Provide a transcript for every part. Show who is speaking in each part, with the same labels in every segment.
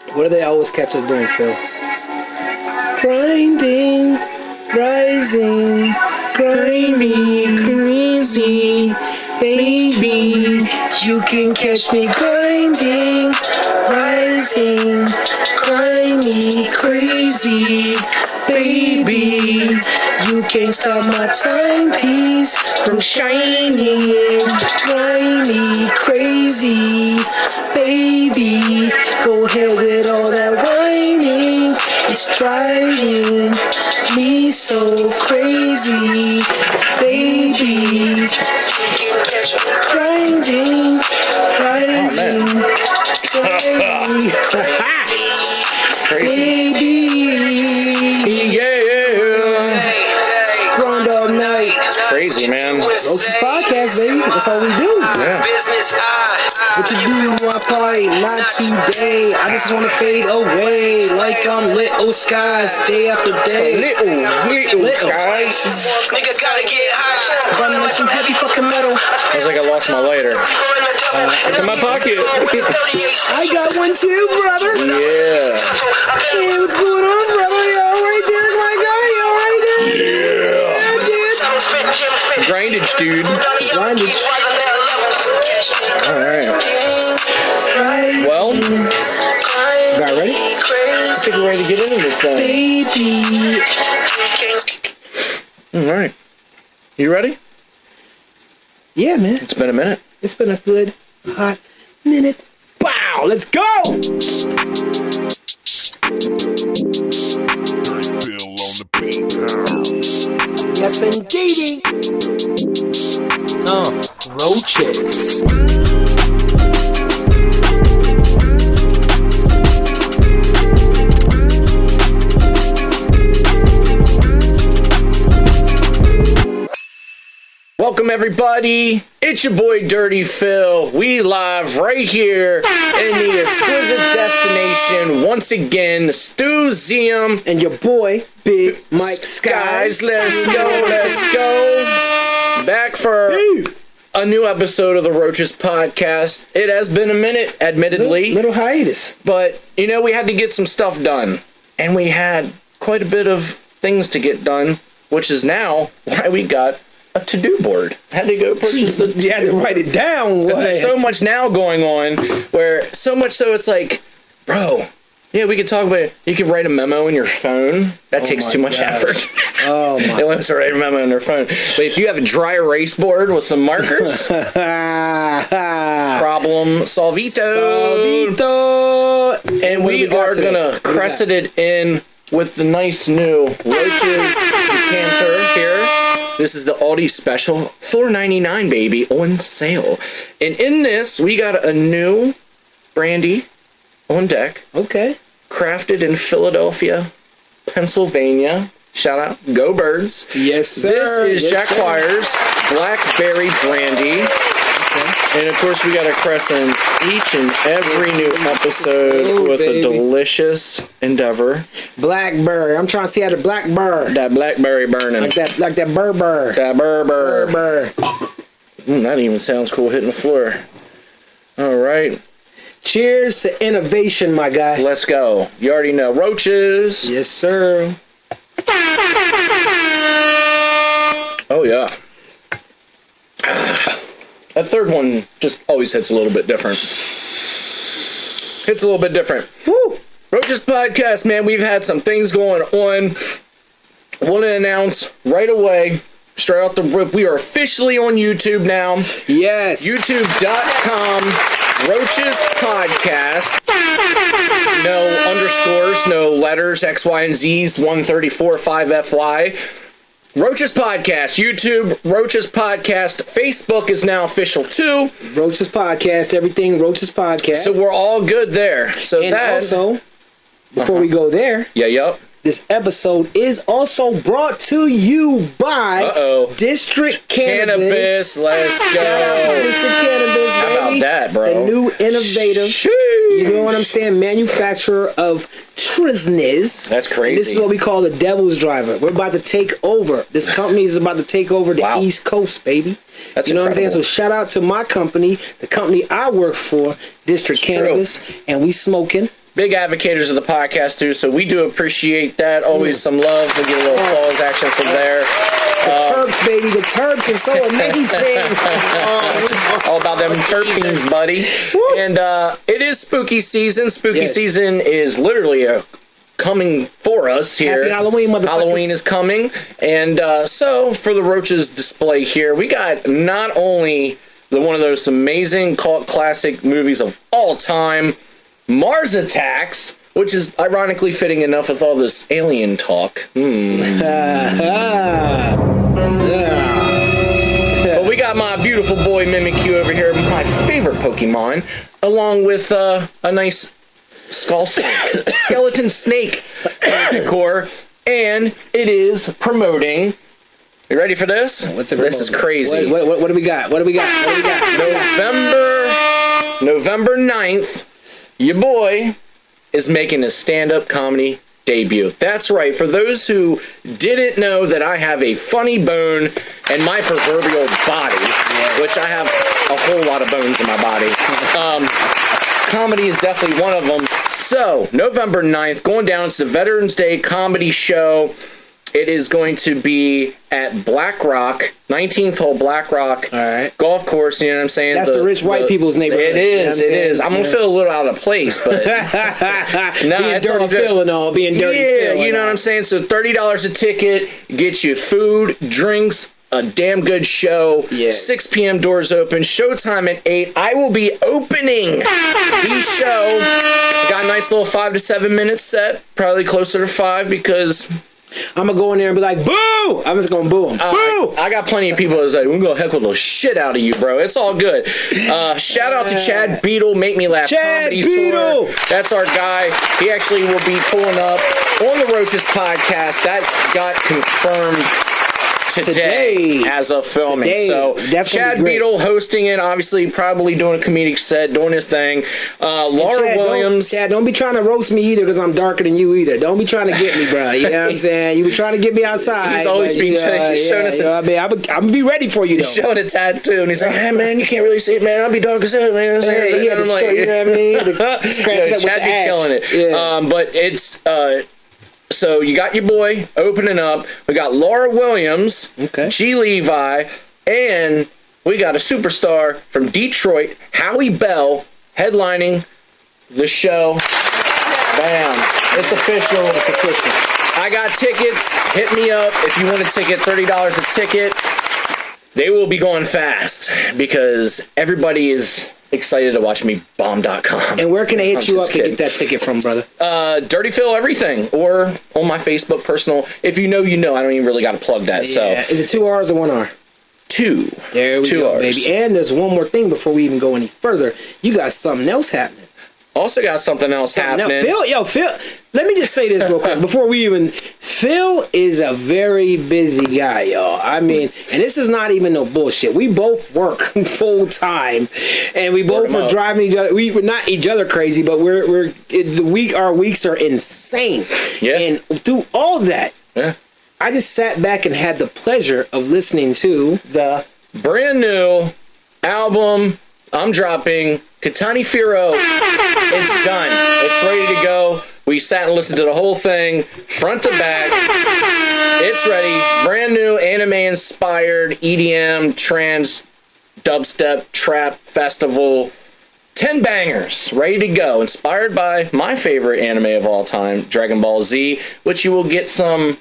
Speaker 1: What do they always catch us doing, Phil? Grinding, rising, grimy, crazy, baby. You can catch me grinding, rising, grimy, crazy, baby. You can't stop my timepiece from shining, grimy, crazy, baby. Go ahead with all that whining. It's driving me so crazy, baby. Grinding, rising, grinding, baby.
Speaker 2: Yeah.
Speaker 1: Grind all night.
Speaker 2: It's crazy, man.
Speaker 1: Roaches podcast, baby. That's all we do.
Speaker 2: Yeah.
Speaker 1: What you do, I party, not today. I just wanna fade away like I'm little skies day after day.
Speaker 2: Little skies.
Speaker 1: Nigga gotta get high. Running like some heavy fucking metal.
Speaker 2: Sounds like I lost my lighter. It's in my pocket.
Speaker 1: I got one too, brother.
Speaker 2: Yeah.
Speaker 1: Hey, what's going on, brother? You alright there, my guy? You alright there?
Speaker 2: Yeah.
Speaker 1: Dude.
Speaker 2: Grindage, dude.
Speaker 1: Grindage.
Speaker 2: Alright. Well,
Speaker 1: got ready?
Speaker 2: I think we're ready to get into this thing.
Speaker 1: Baby.
Speaker 2: Alright. You ready?
Speaker 1: Yeah, man.
Speaker 2: It's been a minute.
Speaker 1: It's been a good hot minute. Bow! Let's go! Yes, indeedy. Roaches.
Speaker 2: Welcome everybody, it's your boy Dirty Phil. We live right here in the exquisite destination once again, the Stewseum.
Speaker 1: And your boy, Big Mike Skies.
Speaker 2: Let's go. Back for a new episode of the Roaches podcast. It has been a minute, admittedly.
Speaker 1: Little hiatus.
Speaker 2: But, you know, we had to get some stuff done. And we had quite a bit of things to get done, which is now why we got a to-do board. Had to go purchase the...
Speaker 1: You had to write it down.
Speaker 2: There's so much now going on, where so much so it's like, bro, yeah, we could talk about it. You can write a memo in your phone. That takes too much effort.
Speaker 1: Oh my.
Speaker 2: They want us to write a memo on their phone. But if you have a dry erase board with some markers, problem solvito. And we are gonna crescent it in with the nice new Roaches decanter here. This is the Aldi Special, $4.99, baby, on sale. And in this, we got a new brandy on deck.
Speaker 1: Okay.
Speaker 2: Crafted in Philadelphia, Pennsylvania. Shout out, go Birds.
Speaker 1: Yes, sir.
Speaker 2: This is Jack Wire's Blackberry Brandy. Okay. And of course, we got to crescent each and every new episode with a delicious endeavor.
Speaker 1: Blackberry. I'm trying to see how the blackberry.
Speaker 2: That blackberry burning.
Speaker 1: Like that burr.
Speaker 2: That burr. That even sounds cool hitting the floor. All right.
Speaker 1: Cheers to innovation, my guy.
Speaker 2: Let's go. You already know. Roaches.
Speaker 1: Yes, sir.
Speaker 2: Oh, yeah. That third one just always hits a little bit different. Woo! Roaches podcast, man. We've had some things going on. Want to announce right away, straight off the rip, we are officially on YouTube now.
Speaker 1: Yes.
Speaker 2: YouTube.com, Roaches podcast. No underscores, no letters, X, Y, and Z's, 134, 5FY. Roaches Podcast, YouTube, Roaches Podcast, Facebook is now official too.
Speaker 1: Roaches Podcast, everything Roaches Podcast.
Speaker 2: So we're all good there. So
Speaker 1: and
Speaker 2: that
Speaker 1: also, before we go there, this episode is also brought to you by District Cannabis.
Speaker 2: Let's go.
Speaker 1: Shout out to District Cannabis, baby.
Speaker 2: How about that, bro?
Speaker 1: The new innovative, you know what I'm saying, manufacturer of Trisnes.
Speaker 2: That's crazy.
Speaker 1: And this is what we call the Devil's Driver. We're about to take over. This company is about to take over the East Coast, baby.
Speaker 2: That's
Speaker 1: you know
Speaker 2: incredible.
Speaker 1: what I'm saying? So shout out to my company, the company I work for, District Cannabis, and we smoking
Speaker 2: big advocates of the podcast too, so we do appreciate that. Always some love. We get a little applause action from there.
Speaker 1: The Terps, baby. The Terps are so amazing.
Speaker 2: All about them terpenes, buddy. Woo. And it is spooky season. Spooky season is literally coming for us here.
Speaker 1: Happy Halloween, motherfuckers.
Speaker 2: Halloween is coming. And so for the Roaches display here, we got not only one of those amazing cult classic movies of all time, Mars Attacks, which is ironically fitting enough with all this alien talk. But we got my beautiful boy Mimikyu over here, my favorite Pokemon, along with a nice skeleton snake decor, and it is promoting. You ready for this? This is crazy.
Speaker 1: What do we got?
Speaker 2: November 9th, your boy is making a stand-up comedy debut. That's right. For those who didn't know that I have a funny bone in my proverbial body, which I have a whole lot of bones in my body, comedy is definitely one of them. So, November 9th, going down to the Veterans Day comedy show. It is going to be at Black Rock, 19th hole Black Rock golf course. You know what I'm saying?
Speaker 1: That's the rich white people's neighborhood.
Speaker 2: It is. It is. I'm gonna feel a little out of place, but
Speaker 1: being dirty feeling all being dirty.
Speaker 2: Yeah, you know what I'm saying. So $30 a ticket gets you food, drinks, a damn good show. 6 p.m. doors open. Showtime at 8. I will be opening the show. Got a nice little 5 to 7 minute set, probably closer to 5 because
Speaker 1: I'm gonna go in there and be like, boo! I'm just gonna boo him. Boo!
Speaker 2: I got plenty of people that's like, we're gonna heckle the shit out of you, bro. It's all good. Shout out to Chad Beadle, Make Me Laugh Comedy Tour. That's our guy. He actually will be pulling up on the Roaches podcast. That got confirmed today as of filming. So Chad Beadle hosting it, obviously probably doing a comedic set, doing his thing. Laura Williams.
Speaker 1: Chad, don't be trying to roast me either because I'm darker than you either. Don't be trying to get me, bro. You know what I'm saying? You were trying to get me outside.
Speaker 2: He's always been showing us.
Speaker 1: I'm gonna be ready for you though.
Speaker 2: He's showing a tattoo and he's like, hey man, you can't really see it, man. I'll be dark as hell, man.
Speaker 1: You know what I mean?
Speaker 2: Chad be killing it. But it's so you got your boy opening up. We got Laura Williams, G. Levi, and we got a superstar from Detroit, Howie Bell, headlining the show. Bam. It's official. It's official. I got tickets. Hit me up if you want a ticket. $30 a ticket. They will be going fast because everybody is excited to watch me bomb.com.
Speaker 1: And where can they hit you up to get that ticket from, brother?
Speaker 2: Dirty Phil Everything, or on my Facebook personal. If you know, you know. I don't even really got to plug that. So
Speaker 1: is it 2 hours or 1 hour?
Speaker 2: 2.
Speaker 1: There we go, baby. And there's one more thing before we even go any further. You got something else happening.
Speaker 2: Also got something else happening.
Speaker 1: Phil, let me just say this real quick before we even. Phil is a very busy guy, y'all. I mean, and this is not even no bullshit. We both work full time, and we both are driving each other. We're not each other crazy, but our weeks are insane. Yeah. And through all that, I just sat back and had the pleasure of listening to
Speaker 2: the brand new album I'm dropping, Katani Firo. It's done. It's ready to go. We sat and listened to the whole thing, front to back. It's ready. Brand new anime-inspired EDM, trance, dubstep, trap, festival. 10 bangers, ready to go. Inspired by my favorite anime of all time, Dragon Ball Z, which you will get some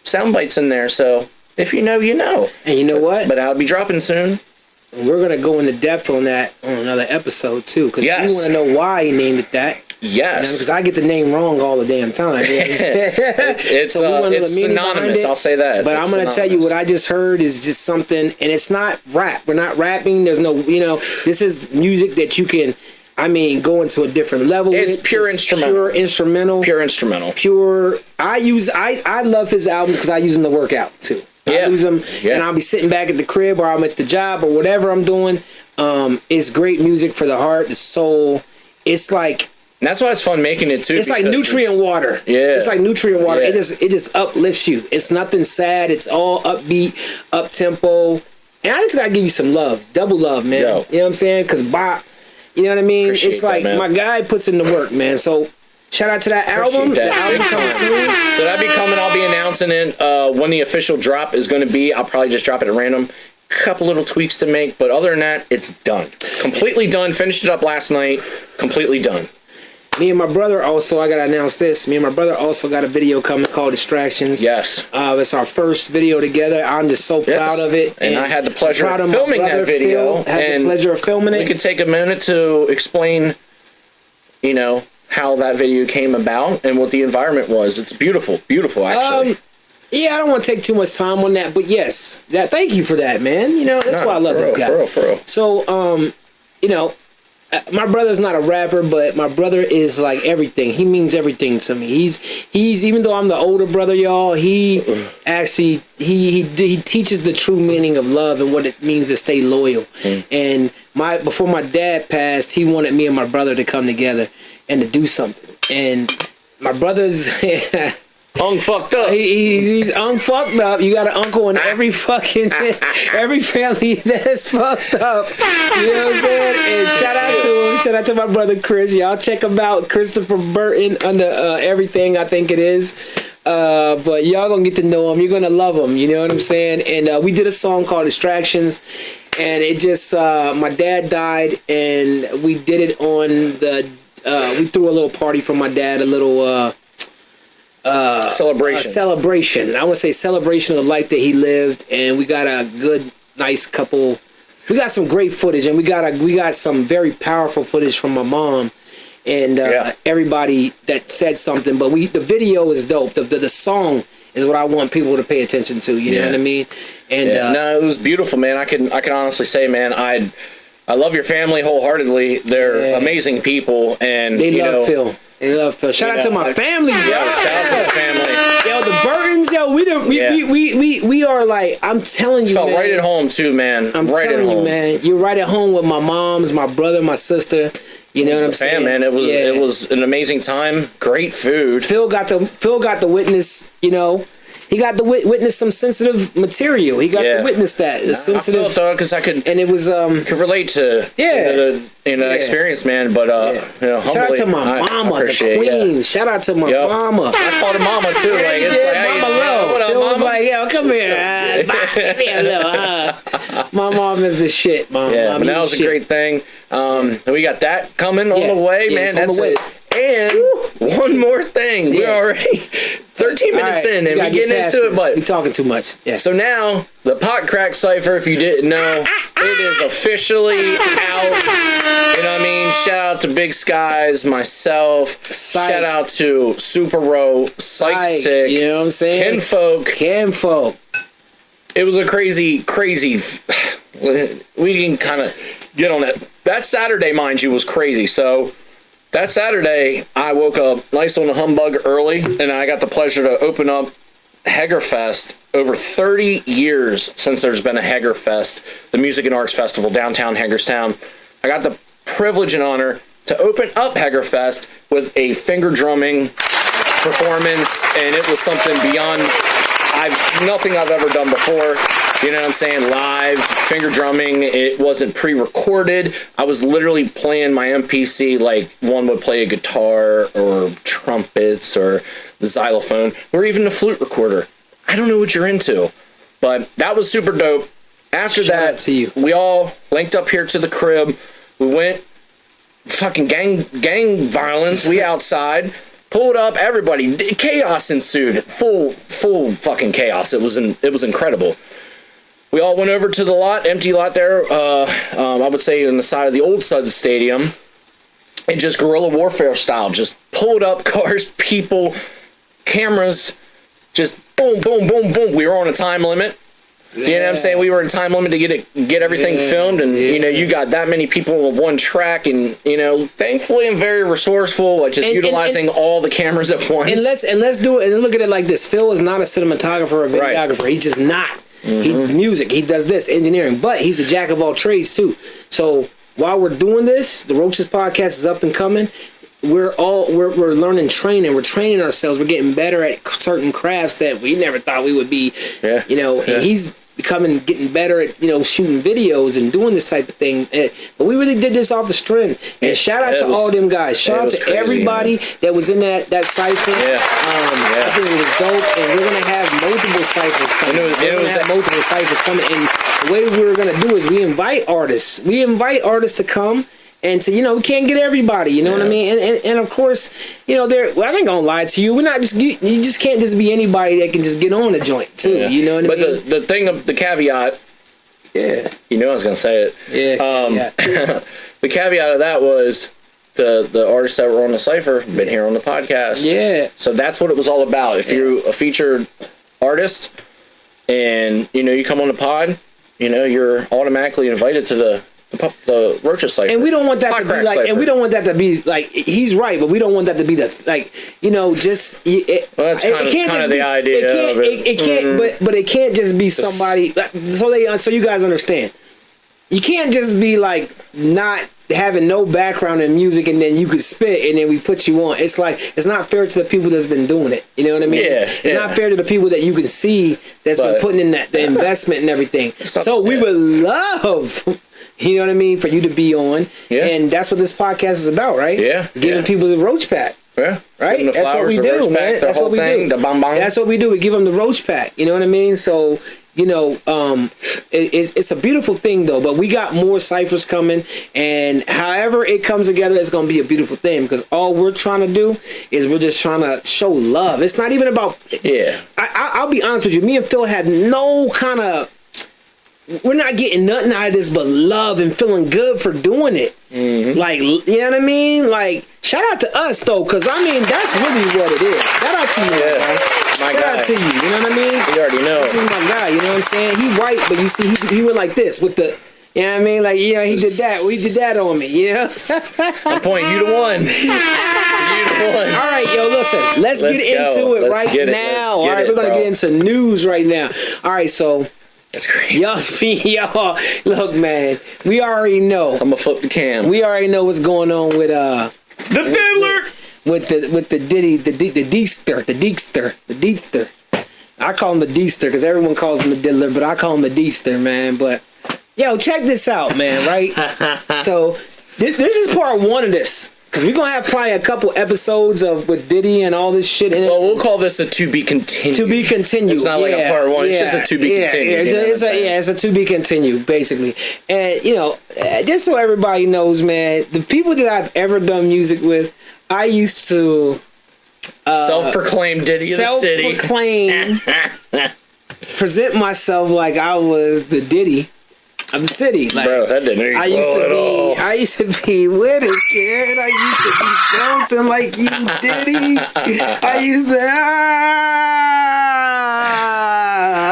Speaker 2: sound bites in there. So if you know, you know.
Speaker 1: And you know what?
Speaker 2: But I'll be dropping soon.
Speaker 1: We're going to go into depth on that on another episode, too. Because we want to know why he named it that.
Speaker 2: Yes.
Speaker 1: Because I get the name wrong all the damn time. You know
Speaker 2: it's synonymous, I'll say that.
Speaker 1: But I'm going to tell you what I just heard is just something, and it's not rap. We're not rapping. There's no, this is music that you can, go into a different level.
Speaker 2: It's pure instrumental.
Speaker 1: Pure instrumental.
Speaker 2: Pure instrumental.
Speaker 1: I love his album because I use them to work out, too. I use them, and I'll be sitting back at the crib or I'm at the job or whatever I'm doing. It's great music for the heart, the soul. It's like...
Speaker 2: That's why it's fun making it, too.
Speaker 1: It's like nutrient water.
Speaker 2: Yeah.
Speaker 1: It's like nutrient water. Yeah. It just uplifts you. It's nothing sad. It's all upbeat, up-tempo. And I just got to give you some love. Double love, man. Yo. You know what I'm saying? Because Bob... You know what I mean? Appreciate it's like my guy puts in the work, man. So Shout out to that album.
Speaker 2: That.
Speaker 1: The album coming soon.
Speaker 2: So that'll be coming. I'll be announcing it when the official drop is going to be. I'll probably just drop it at random. Couple little tweaks to make, but other than that, it's done. Completely done. Finished it up last night. Completely done.
Speaker 1: Me and my brother also, I gotta announce this. Me and my brother also got a video coming called Distractions.
Speaker 2: Yes.
Speaker 1: It's our first video together. I'm just so proud of it.
Speaker 2: And I had the pleasure of filming that video.
Speaker 1: Had the pleasure of filming it.
Speaker 2: We could take a minute to explain, how that video came about and what the environment was. It's beautiful. Beautiful, actually.
Speaker 1: Yeah, I don't want to take too much time on that, but yes, thank you for that, man. That's why I love this guy.
Speaker 2: For real.
Speaker 1: So, my brother's not a rapper, but my brother is like everything. He means everything to me. He's even though I'm the older brother, y'all, he actually he teaches the true meaning of love and what it means to stay loyal. And before my dad passed, he wanted me and my brother to come together and to do something. And my brother's
Speaker 2: Unfucked up.
Speaker 1: He's unfucked up. You got an uncle in every fucking every family that's fucked up. You know what I'm saying? And shout out to him. Shout out to my brother Chris. Y'all check him out. Christopher Burton under everything, I think it is. But y'all gonna get to know him. You're gonna love him. You know what I'm saying? And we did a song called Distractions. And it just my dad died, and we did it on the. We threw a little party for my dad. A little. Celebration. I want to say celebration of the life that he lived, and we got a good, nice couple. We got some great footage, and we got some very powerful footage from my mom, and everybody that said something. But the video is dope. The song is what I want people to pay attention to. You know what I mean? And
Speaker 2: no, it was beautiful, man. I can honestly say, man, I love your family wholeheartedly. They're amazing people, and
Speaker 1: they love Phil. They love Phil. Shout out to my family, bro.
Speaker 2: Shout out to the family.
Speaker 1: Yo, the Burtons, yo, we are like, I'm telling you,
Speaker 2: felt
Speaker 1: man.
Speaker 2: right at home too, man.
Speaker 1: I'm
Speaker 2: right
Speaker 1: telling
Speaker 2: at home.
Speaker 1: you, man. You're right at home with my moms, my brother, my sister. You know what I'm saying?
Speaker 2: Man, it was an amazing time. Great food.
Speaker 1: Phil got to witness, he got to witness some sensitive material. He got to witness that. The sensitive.
Speaker 2: I felt because I could,
Speaker 1: and it was
Speaker 2: could relate to the experience, man. But humbly,
Speaker 1: shout out to my mama, the queen. Shout out to my mama.
Speaker 2: I called her mama too. Like it's like,
Speaker 1: Mama Low.
Speaker 2: What up,
Speaker 1: Phil
Speaker 2: mama?
Speaker 1: was like, yo, come here. Give me a little. My mom is the shit, mom.
Speaker 2: Yeah, but that was a great thing. We got that coming on the way, man. That's it. And one more thing. We're already 13 minutes in, and we're getting into it, but
Speaker 1: we're talking too much. Yeah.
Speaker 2: So now, the Potcrack Cypher, if you didn't know, it is officially out. You know what I mean? Shout out to Big Skies, myself. Shout out to Super Row, Psych Sick.
Speaker 1: You know what I'm saying? Kinfolk.
Speaker 2: It was a crazy. We can kind of get on it. That Saturday, mind you, was crazy. So that Saturday, I woke up nice on the humbug early, and I got the pleasure to open up Hagerfest. Over 30 years since there's been a Hagerfest, the Music and Arts Festival, downtown Hagerstown. I got the privilege and honor to open up Hagerfest with a finger drumming performance, and it was something beyond nothing I've ever done before. You know what I'm saying? Live, finger drumming. It wasn't pre-recorded. I was literally playing my MPC like one would play a guitar or trumpets or the xylophone or even the flute recorder. I don't know what you're into, but that was super dope. After that, we all linked up here to the crib. We went fucking gang violence. We outside. Pulled up, everybody. Chaos ensued. Full fucking chaos. It was incredible. We all went over to the lot, empty lot there, I would say on the side of the old Suds Stadium, and just guerrilla warfare style. Just pulled up cars, people, cameras, just boom, boom, boom, boom. We were on a time limit. You know what I'm saying? We were in time limit to get everything filmed, and you got that many people on one track, and thankfully I'm very resourceful, just utilizing all the cameras at once.
Speaker 1: And let's do it and look at it like this. Phil is not a cinematographer or videographer. Right. He's just not. Mm-hmm. He's music. He does this engineering, but he's a jack of all trades too. So while we're doing this, the Roaches podcast is up and coming. We're learning, training. We're training ourselves. We're getting better at certain crafts that we never thought we would be. Yeah. And he's becoming, getting better at, shooting videos and doing this type of thing. But we really did this off the strength. And shout out to all them guys. Shout out to crazy, everybody that was in that Cypher. I think it was dope. And we're going to have multiple Cyphers coming. We're going to have multiple Cyphers coming. And the way we were going to do is we invite artists. We invite artists to come. And to, we can't get everybody, you know what I mean? And of course, I ain't gonna lie to you. We're not just, you just can't just be anybody that can just get on the joint too, you know what I mean?
Speaker 2: But the thing of the caveat, I was gonna say it. The caveat of that was the artists that were on the Cypher been here on the podcast. Yeah. So that's what it was all about. If you're a featured artist and, you come on the pod, you're automatically invited to the Roaches Cypher.
Speaker 1: And we don't want that to be like, Cypher. And we don't want that to be like, he's right, but we don't want that to be the, just,
Speaker 2: well, that's kind of the idea of it.
Speaker 1: It can't, but it can't just be somebody, so you guys understand. You can't just be like, not having no background in music and then you could spit and then we put you on. It's like, it's not fair to the people that's been doing it. You know what I mean? It's not fair to the people that you can see that's been putting in the investment and everything. So we would love... You know what I mean? For you to be on. Yeah. And that's what this podcast is about, right? Yeah. Giving people the roach pack. Yeah. Right? That's what we do, man. That's what we do. That's what we do. We give them the roach pack. You know what I mean? So, it's a beautiful thing, though. But we got more Cyphers coming. And however it comes together, it's going to be a beautiful thing. Because all we're trying to do is we're just trying to show love. It's not even about... Yeah. I'll be honest with you. Me and Phil had no kind of... We're not getting nothing out of this but love and feeling good for doing it. Mm-hmm. Like, you know what I mean? Like, shout out to us, though, because, that's really what it is. Shout out to you, man. Shout out to you, you know what I mean?
Speaker 2: You already know.
Speaker 1: This is my guy, you know what I'm saying? He white, but you see, he went like this with the... You know what I mean? Like, he did that. Well, he did that on me, yeah?
Speaker 2: I'm pointing you to one.
Speaker 1: All right, listen. Let's get into it right now. All right, we're going to get into news right now. All right, so...
Speaker 2: That's crazy.
Speaker 1: Y'all, look, man. We already know.
Speaker 2: I'm gonna flip the cam.
Speaker 1: We already know what's going on with
Speaker 2: the diddler.
Speaker 1: With the Diddy, the Deekster. I call him the Deekster because everyone calls him the diddler, but I call him the Deekster, man. But check this out, man. Right? So this is part one of this. Because we're going to have probably a couple episodes with Diddy and all this shit in it.
Speaker 2: Well, we'll call this a to be continued.
Speaker 1: To be continued.
Speaker 2: It's not like a part one. It's just a to be continued.
Speaker 1: It's a to be continued, basically. And, just so everybody knows, man, the people that I've ever done music with, I used to...
Speaker 2: self-proclaimed Diddy of the city.
Speaker 1: Self-proclaim. Present myself like I was the Diddy of the city. Like,
Speaker 2: bro, that didn't
Speaker 1: I used to be with it, kid. I used to be bouncing like you, Diddy. I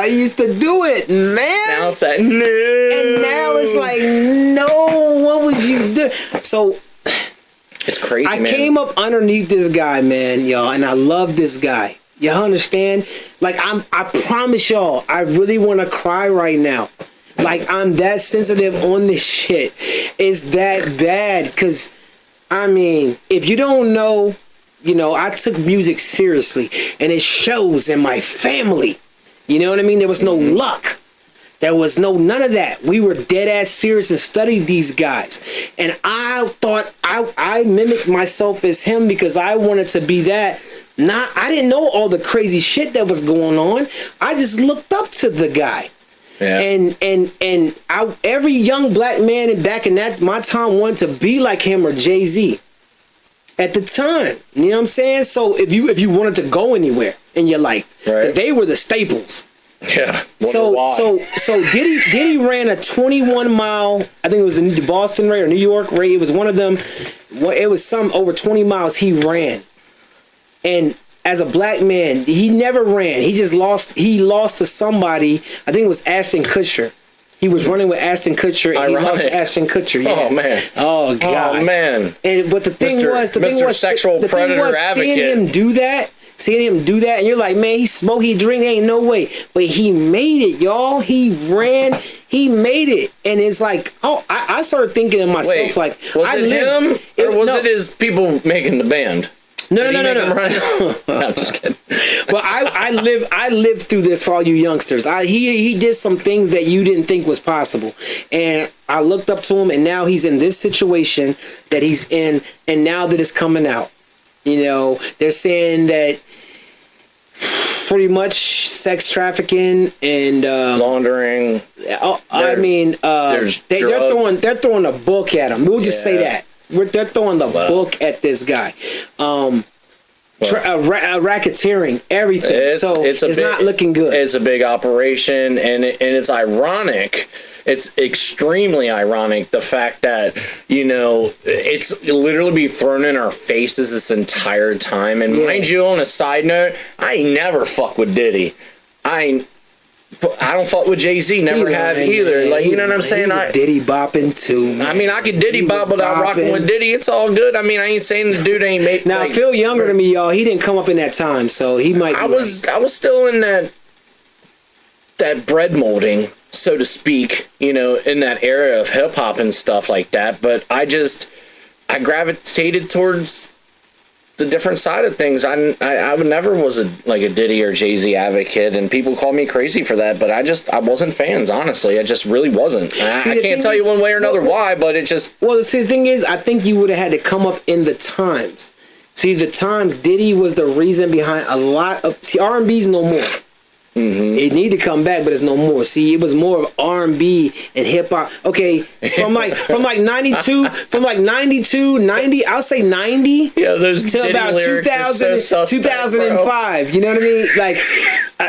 Speaker 1: used to do it, man.
Speaker 2: Now it's like, no.
Speaker 1: And now it's like, no, what would you do? So
Speaker 2: it's crazy,
Speaker 1: I came up underneath this guy, man, y'all, and I love this guy. Y'all understand? Like, I promise y'all, I really want to cry right now. Like, I'm that sensitive on this shit. It's that bad. Because, if you don't know, I took music seriously. And it shows in my family. You know what I mean? There was no luck. There was none of that. We were dead ass serious and studied these guys. And I thought I mimicked myself as him because I wanted to be that. I didn't know all the crazy shit that was going on. I just looked up to the guy. Yeah. And every young black man back in my time wanted to be like him or Jay-Z at the time. You know what I'm saying? So if you wanted to go anywhere in your life, because they were the staples.
Speaker 2: Yeah.
Speaker 1: So Diddy ran a 21 mile. I think it was the Boston race or New York race. It was one of them. It was some over 20 miles he ran, and as a black man, he never ran. He just lost. He lost to somebody. I think it was Ashton Kutcher. He was running with Ashton Kutcher, and he lost to Ashton Kutcher. Yeah.
Speaker 2: Oh man.
Speaker 1: Oh god.
Speaker 2: Oh man.
Speaker 1: But the thing was,
Speaker 2: sexual predator advocate.
Speaker 1: Seeing him do that, and you're like, man, he smoke, he drink, ain't no way. But he made it, y'all. He ran. He made it, and it's like, I started thinking to myself, like,
Speaker 2: was it him or was it his people making the band?
Speaker 1: No.
Speaker 2: No, I'm just kidding.
Speaker 1: Well, I lived through this for all you youngsters. He did some things that you didn't think was possible, and I looked up to him, and now he's in this situation that he's in, and now that it's coming out, you know, they're saying that pretty much sex trafficking and
Speaker 2: laundering.
Speaker 1: I mean, they're throwing a book at him. We'll just say that they're throwing the book at this guy. Racketeering, everything. It's not looking good.
Speaker 2: It's a big operation, and it's ironic. It's extremely ironic, the fact that, you know, it's literally be thrown in our faces this entire time. And mind you, on a side note, I ain't never fuck with Diddy. I don't fuck with Jay-Z, never have either. Man. Like, you know what I'm saying?
Speaker 1: He was Diddy bopping too, man.
Speaker 2: I mean, I could Diddy bop without rocking with Diddy. It's all good. I mean, I ain't saying the dude ain't made.
Speaker 1: Now, Phil younger than me, y'all. He didn't come up in that time, so he might.
Speaker 2: I was still in that bread molding, so to speak, you know, in that era of hip hop and stuff like that. But I gravitated towards the different side of things. I never was a Diddy or Jay-Z advocate, and people call me crazy for that, but I wasn't fans, honestly. I just really wasn't. I can't tell you one way or another why, but it just...
Speaker 1: Well, see, the thing is, I think you would have had to come up in the times. See, the times, Diddy was the reason behind a lot of... See, R&B's no more. Mm-hmm. It need to come back, but it's no more. See, it was more of R&B and hip hop. Okay, from like 92, 90, I'll say 90 to about 2005. You know what I mean? Like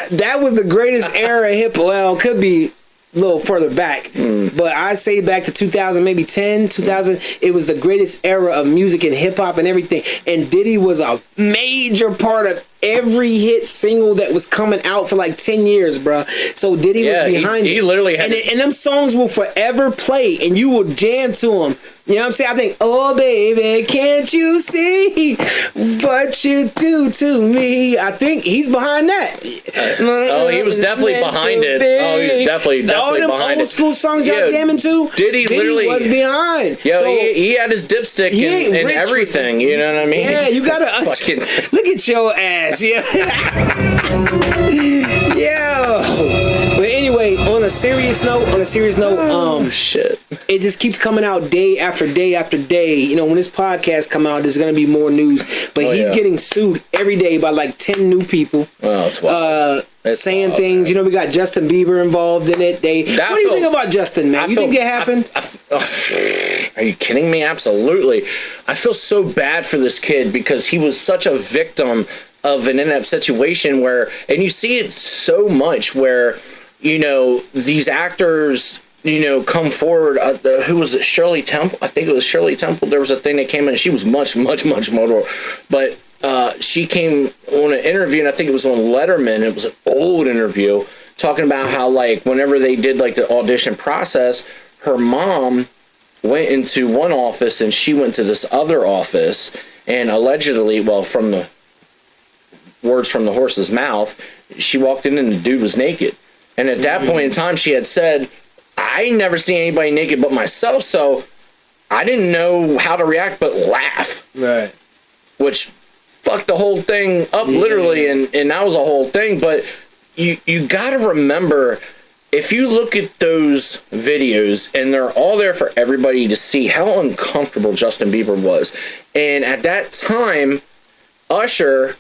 Speaker 1: that was the greatest era of hip hop. Well, it could be a little further back, but I say back to 2000, maybe 10, 2000. It was the greatest era of music and hip hop and everything. And Diddy was a major part of every hit single that was coming out for like 10 years, bro. So Diddy was behind it.
Speaker 2: He literally had
Speaker 1: and them songs will forever play, and you will jam to them. You know what I'm saying? I think, oh baby, can't you see what you do to me? I think he's behind that.
Speaker 2: He was definitely behind it. Oh, he was definitely
Speaker 1: all them
Speaker 2: behind
Speaker 1: old school songs y'all jamming to.
Speaker 2: Diddy literally
Speaker 1: was behind.
Speaker 2: Yeah, so, he had his dipstick and everything. You know what I mean?
Speaker 1: Yeah, you gotta look at your ass. Yeah. Yeah. But anyway, on a serious note,
Speaker 2: shit.
Speaker 1: It just keeps coming out day after day after day. You know, when this podcast come out, there's gonna be more news. But he's getting sued every day by like 10 new people.
Speaker 2: Oh, it's wild.
Speaker 1: Saying things. You know, we got Justin Bieber involved in it. What do you think about Justin, man? You think it happened?
Speaker 2: Are you kidding me? Absolutely. I feel so bad for this kid because he was such a victim of an inept situation where, and you see it so much where, you know, these actors, you know, come forward. Who was it? Shirley Temple? I think it was Shirley Temple. There was a thing that came in. She was much more, but she came on an interview, and I think it was on Letterman. It was an old interview talking about how, like, whenever they did like the audition process, her mom went into one office and she went to this other office, and allegedly, well, from the words from the horse's mouth, she walked in and the dude was naked. And at that point in time, she had said, I ain't never seen anybody naked but myself, so I didn't know how to react but laugh.
Speaker 1: Right.
Speaker 2: Which fucked the whole thing up, literally, and that was a whole thing. But you gotta remember, if you look at those videos, and they're all there for everybody to see how uncomfortable Justin Bieber was. And at that time, Usher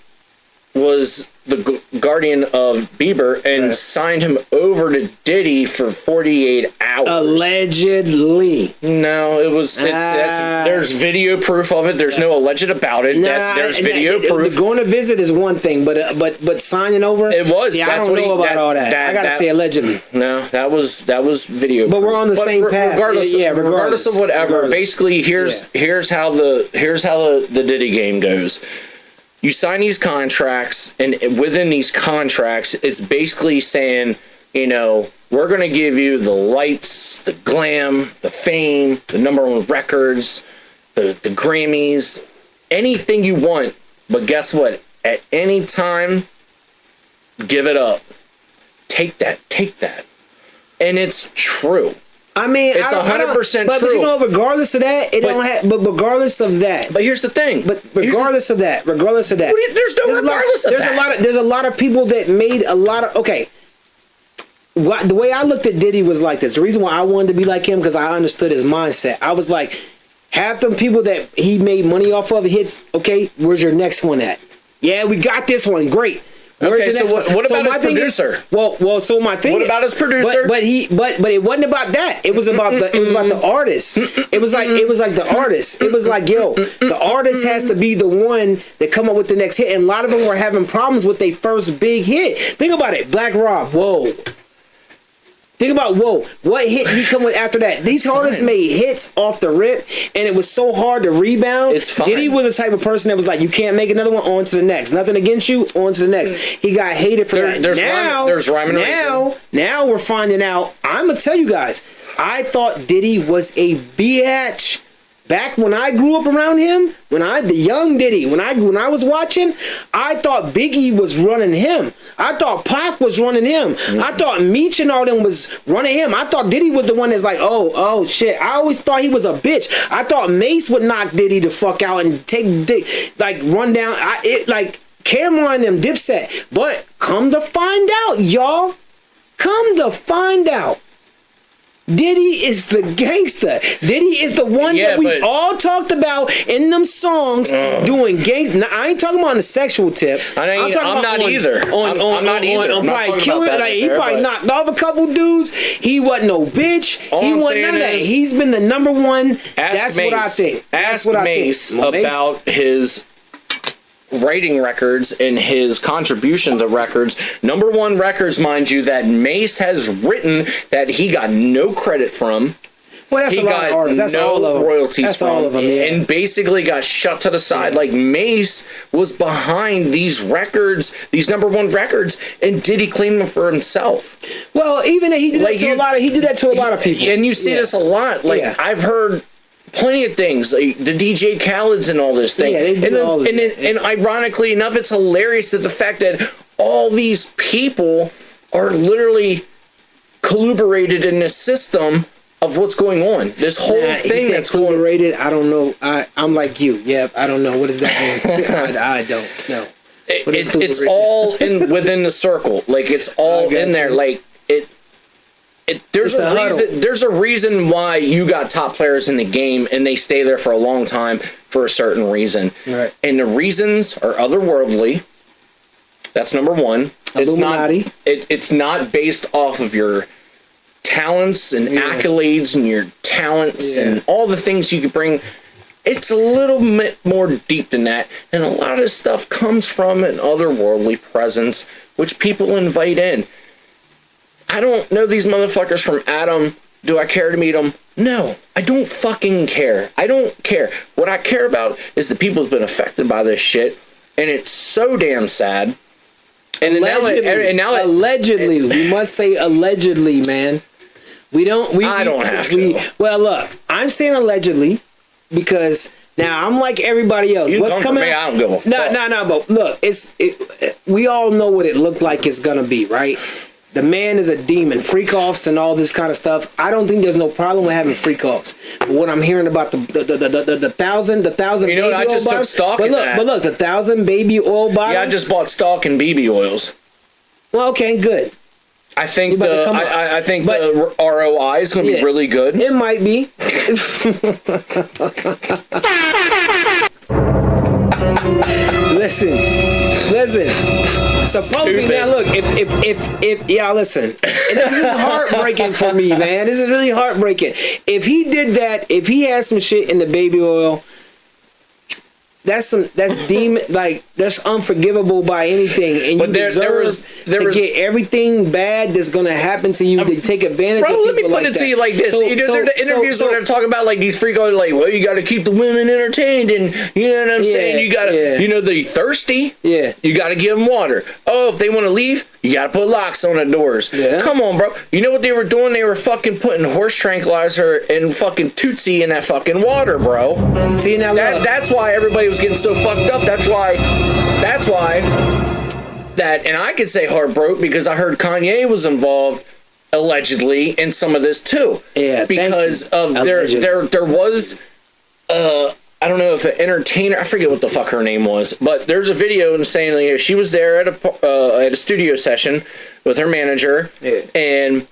Speaker 2: was the guardian of Bieber and signed him over to Diddy for 48 hours.
Speaker 1: Allegedly.
Speaker 2: No, it was. There's video proof of it. There's no alleged about it. There's video proof.
Speaker 1: Going to visit is one thing, but signing over.
Speaker 2: It was.
Speaker 1: See, I don't know about all that. I gotta say allegedly.
Speaker 2: No, that was video.
Speaker 1: But
Speaker 2: proof.
Speaker 1: we're on the same path.
Speaker 2: Regardless of whatever. Basically, here's how the Diddy game goes. You sign these contracts, and within these contracts, it's basically saying, you know, we're going to give you the lights, the glam, the fame, the number one records, the Grammys, anything you want. But guess what? At any time, give it up. Take that. And it's true.
Speaker 1: I mean,
Speaker 2: it's 100% true.
Speaker 1: But you know, regardless of that, But regardless of that.
Speaker 2: But here's the thing.
Speaker 1: But regardless of that,
Speaker 2: there's no regardless of that.
Speaker 1: There's a lot of people that made a lot of the way I looked at Diddy was like this. The reason why I wanted to be like him because I understood his mindset. I was like, half them people that he made money off of hits. Okay, where's your next one at? Yeah, we got this one. Great.
Speaker 2: Okay, so what about his producer?
Speaker 1: So my thing.
Speaker 2: What about his producer?
Speaker 1: But it wasn't about that. It was about the artist. It was like the artist. It was like, yo, the artist has to be the one that come up with the next hit. And a lot of them were having problems with their first big hit. Think about it. Black Rob. Whoa. Think about, what hit he come with after that? These artists made hits off the rip, and it was so hard to rebound.
Speaker 2: It's fine.
Speaker 1: Diddy was the type of person that was like, you can't make another one, on to the next. Nothing against you, on to the next. He got hated for that. Now we're finding out. I'm going to tell you guys, I thought Diddy was a bitch. Back when I grew up around him, the young Diddy, when I was watching, I thought Biggie was running him. I thought Pac was running him. I thought Meech and all them was running him. I thought Diddy was the one that's like, oh shit. I always thought he was a bitch. I thought Mace would knock Diddy the fuck out and run down. Cameron and them Dipset. But come to find out, y'all. Come to find out. Diddy is the gangster. Diddy is the one that we all talked about in them songs doing gangster. Now, I ain't talking about on the sexual tip.
Speaker 2: I'm not either.
Speaker 1: On probably killing. He probably knocked off a couple dudes. He wasn't no bitch. He wasn't none of that. He's been the number one. That's what I think.
Speaker 2: Ask Mace about his writing records and his contribution to records. Number one records, mind you, that Mace has written that he got no credit from.
Speaker 1: Well, that's a lot of artists. That's all of them.
Speaker 2: Royalties
Speaker 1: that's
Speaker 2: from,
Speaker 1: all of them, yeah.
Speaker 2: And basically got shut to the side. Yeah. Like Mace was behind these records, these number one records, and Diddy claimed them for himself.
Speaker 1: Well, even he did that to a lot of people.
Speaker 2: And you see this a lot. Like I've heard plenty of things, like the DJ Khaled's and all this thing.
Speaker 1: Yeah, they do all this.
Speaker 2: And ironically enough, it's hilarious that the fact that all these people are literally collaborated in this system of what's going on. This whole thing that's
Speaker 1: collaborated. I don't know. I'm like you. Yeah, I don't know. What does that mean? I don't know.
Speaker 2: It's all within the circle. Like it's all in there. Like there's a reason why you got top players in the game and they stay there for a long time for a certain reason.
Speaker 1: Right.
Speaker 2: And the reasons are otherworldly. That's number one.
Speaker 1: Illuminati.
Speaker 2: It's not based off of your talents and accolades and your talents and all the things you could bring. It's a little bit more deep than that. And a lot of stuff comes from an otherworldly presence, which people invite in. I don't know these motherfuckers from Adam. Do I care to meet them? No, I don't fucking care. I don't care. What I care about is the people who's been affected by this shit, and it's so damn sad. And
Speaker 1: Allegedly, we must say allegedly, man. I don't have to. Well, look, I'm saying allegedly because now I'm like everybody else. What's coming?
Speaker 2: I don't go.
Speaker 1: No. But look, we all know what it looked like it's gonna be, right? The man is a demon, freak offs and all this kind of stuff. I don't think there's no problem with having freak offs. But what I'm hearing about the thousand
Speaker 2: you know what, I just took stock in that.
Speaker 1: But look, the 1,000 baby oil bottles.
Speaker 2: Yeah, I just bought stock in BB oils.
Speaker 1: Well, okay, good.
Speaker 2: I think the ROI is going to be really good.
Speaker 1: It might be. Listen. Supposedly, now look, if y'all listen, and this is heartbreaking for me, man. This is really heartbreaking. If he did that, if he had some shit in the baby oil, that's demon, like that's unforgivable by anything, and you deserve to get everything bad that's gonna happen to you to take advantage of people.
Speaker 2: Let me put it to you like this: there are the interviews where they're talking about like these freakos, like, well, you got to keep the women entertained, and you know what I'm saying. You got to, you know, they're thirsty.
Speaker 1: Yeah.
Speaker 2: You got to give them water. Oh, if they want to leave, you got to put locks on the doors.
Speaker 1: Yeah.
Speaker 2: Come on, bro. You know what they were doing? They were fucking putting horse tranquilizer and fucking Tootsie in that fucking water, bro.
Speaker 1: See now,
Speaker 2: that's why everybody was getting so fucked up. That's why that, and I could say heartbroken because I heard Kanye was involved. allegedly in some of this too.
Speaker 1: Yeah,
Speaker 2: because of there was I don't know if an entertainer, I forget what the fuck her name was, but there's a video saying, you know, she was there at a studio session with her manager, and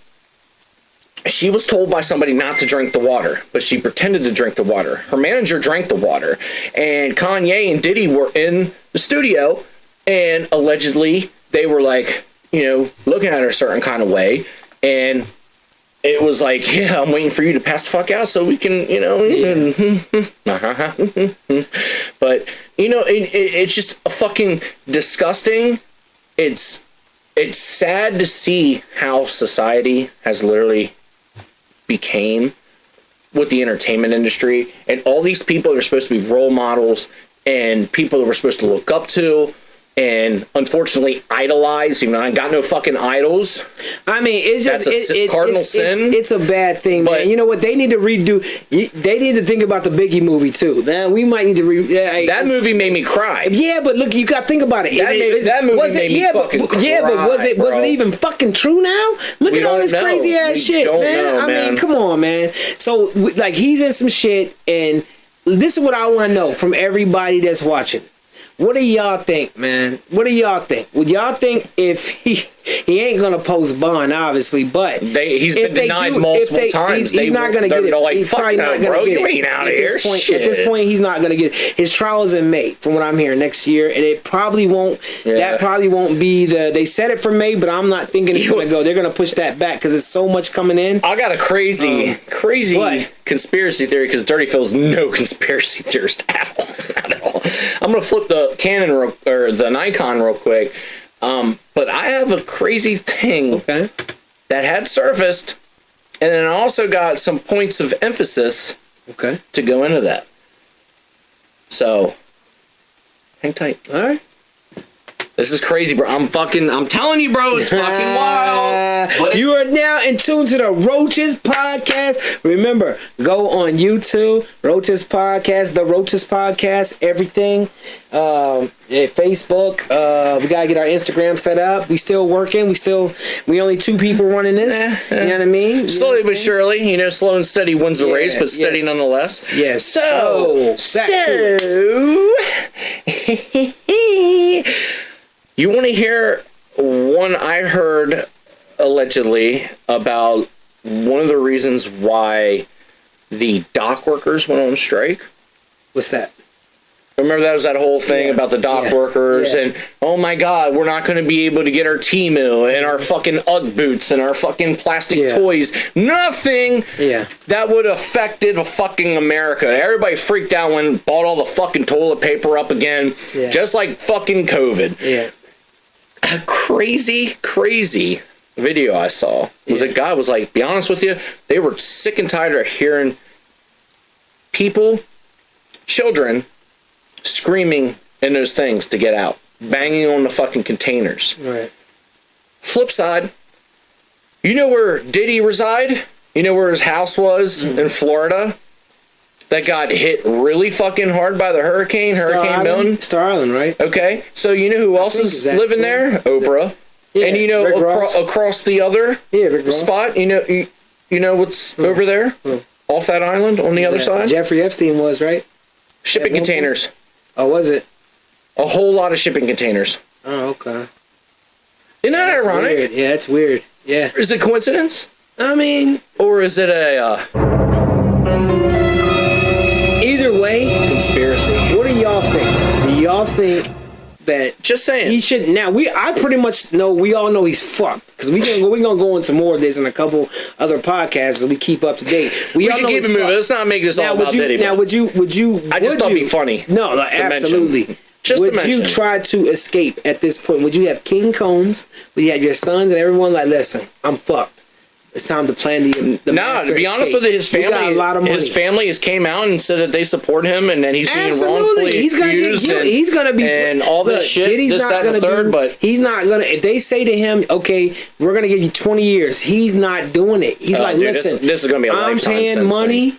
Speaker 2: she was told by somebody not to drink the water, but she pretended to drink the water. Her manager drank the water, and Kanye and Diddy were in the studio, and allegedly they were like, you know, looking at her a certain kind of way, and it was like, yeah, I'm waiting for you to pass the fuck out so we can, you know. But, you know, it's just a fucking disgusting. It's sad to see how society has literally became with the entertainment industry. And all these people that are supposed to be role models and people that we're supposed to look up to and unfortunately idolize. You know, I got no fucking idols.
Speaker 1: I mean, it's just
Speaker 2: it's cardinal sin.
Speaker 1: It's a bad thing, man. You know what? They need to redo. They need to think about the Biggie movie too. Then we might need to
Speaker 2: that movie made me cry.
Speaker 1: Yeah, but look, you got to think about it.
Speaker 2: That movie made me fucking cry.
Speaker 1: Yeah, but was it even fucking true now? Look at all this crazy ass shit, man. I mean, come on, man. So like, he's in some shit, and this is what I want to know from everybody that's watching. What do y'all think, man? What do y'all think? Would y'all think if he ain't gonna post bond, obviously, but
Speaker 2: he's been denied multiple times.
Speaker 1: He's not gonna get it.
Speaker 2: Like,
Speaker 1: he's probably not gonna get it.
Speaker 2: At
Speaker 1: this point, he's not gonna get it. His trial is in May, from what I'm hearing, next year, and it probably won't. Yeah. That probably won't be the. They said it for May, but I'm not thinking it's gonna go. They're gonna push that back because there's so much coming in.
Speaker 2: I got a crazy conspiracy theory because Dirty Phil's no conspiracy theorist at all. Not at all. I'm gonna flip the Canon or the Nikon real quick. But I have a crazy thing that had surfaced, and then I also got some points of emphasis to go into that. So, hang tight.
Speaker 1: All right.
Speaker 2: This is crazy, bro. I'm telling you, bro, it's fucking wild.
Speaker 1: You are now in tune to the Roaches podcast. Remember, go on YouTube, Roaches podcast, the Roaches podcast, everything. Facebook. We gotta get our Instagram set up. We still working. We only 2 people running this. You know what I mean?
Speaker 2: Slowly but surely, you know, slow and steady wins the race, but steady nonetheless.
Speaker 1: Yes.
Speaker 2: So. You want to hear one I heard allegedly about one of the reasons why the dock workers went on strike?
Speaker 1: What's that?
Speaker 2: Remember that was that whole thing about the dock workers and, oh my God, we're not going to be able to get our Temu and our fucking Ugg boots and our fucking plastic toys. Nothing that would have affected fucking America. Everybody freaked out when bought all the fucking toilet paper up again, just like fucking COVID.
Speaker 1: Yeah.
Speaker 2: A crazy video I saw was a guy was like, be honest with you, they were sick and tired of hearing people, children, screaming in those things to get out, banging on the fucking containers.
Speaker 1: Right.
Speaker 2: Flip side, you know where Diddy reside? You know where his house was in Florida? That got hit really fucking hard by the Hurricane Milton.
Speaker 1: Star Island, right?
Speaker 2: Okay, so you know who else is living there? Oprah. Yeah, and you know across the other spot, you know what's over there? Off that island on the other side?
Speaker 1: Jeffrey Epstein was, right?
Speaker 2: Shipping containers.
Speaker 1: Oh, was it?
Speaker 2: A whole lot of shipping containers.
Speaker 1: Oh, okay.
Speaker 2: Isn't that ironic?
Speaker 1: Weird. Yeah, it's weird. Yeah.
Speaker 2: Is it coincidence?
Speaker 1: I mean...
Speaker 2: Or is it a...
Speaker 1: Either way...
Speaker 2: Conspiracy.
Speaker 1: What do y'all think? Do y'all think that...
Speaker 2: Just saying.
Speaker 1: He should... Now, I pretty much know... We all know he's fucked. Because we're gonna go into more of this in a couple other podcasts as we keep up to date.
Speaker 2: We should keep it moving. Let's not make this all about Diddy.
Speaker 1: Now, would you...
Speaker 2: I just thought it'd be funny.
Speaker 1: No, absolutely. Would you try to escape at this point? Would you have King Combs? Would you have your sons and everyone like, listen, I'm fucked. It's time to plan the
Speaker 2: No, to be honest with you, his family has came out and said that they support him and that he's being wrongfully accused.
Speaker 1: He's gonna be
Speaker 2: and all this shit.
Speaker 1: Diddy's
Speaker 2: this,
Speaker 1: not
Speaker 2: that,
Speaker 1: gonna
Speaker 2: and the third, but
Speaker 1: he's not gonna. If they say to him, "Okay, we're gonna give you 20 years," he's not doing it. He's like,
Speaker 2: dude,
Speaker 1: "Listen,
Speaker 2: this is gonna be a
Speaker 1: I'm paying money."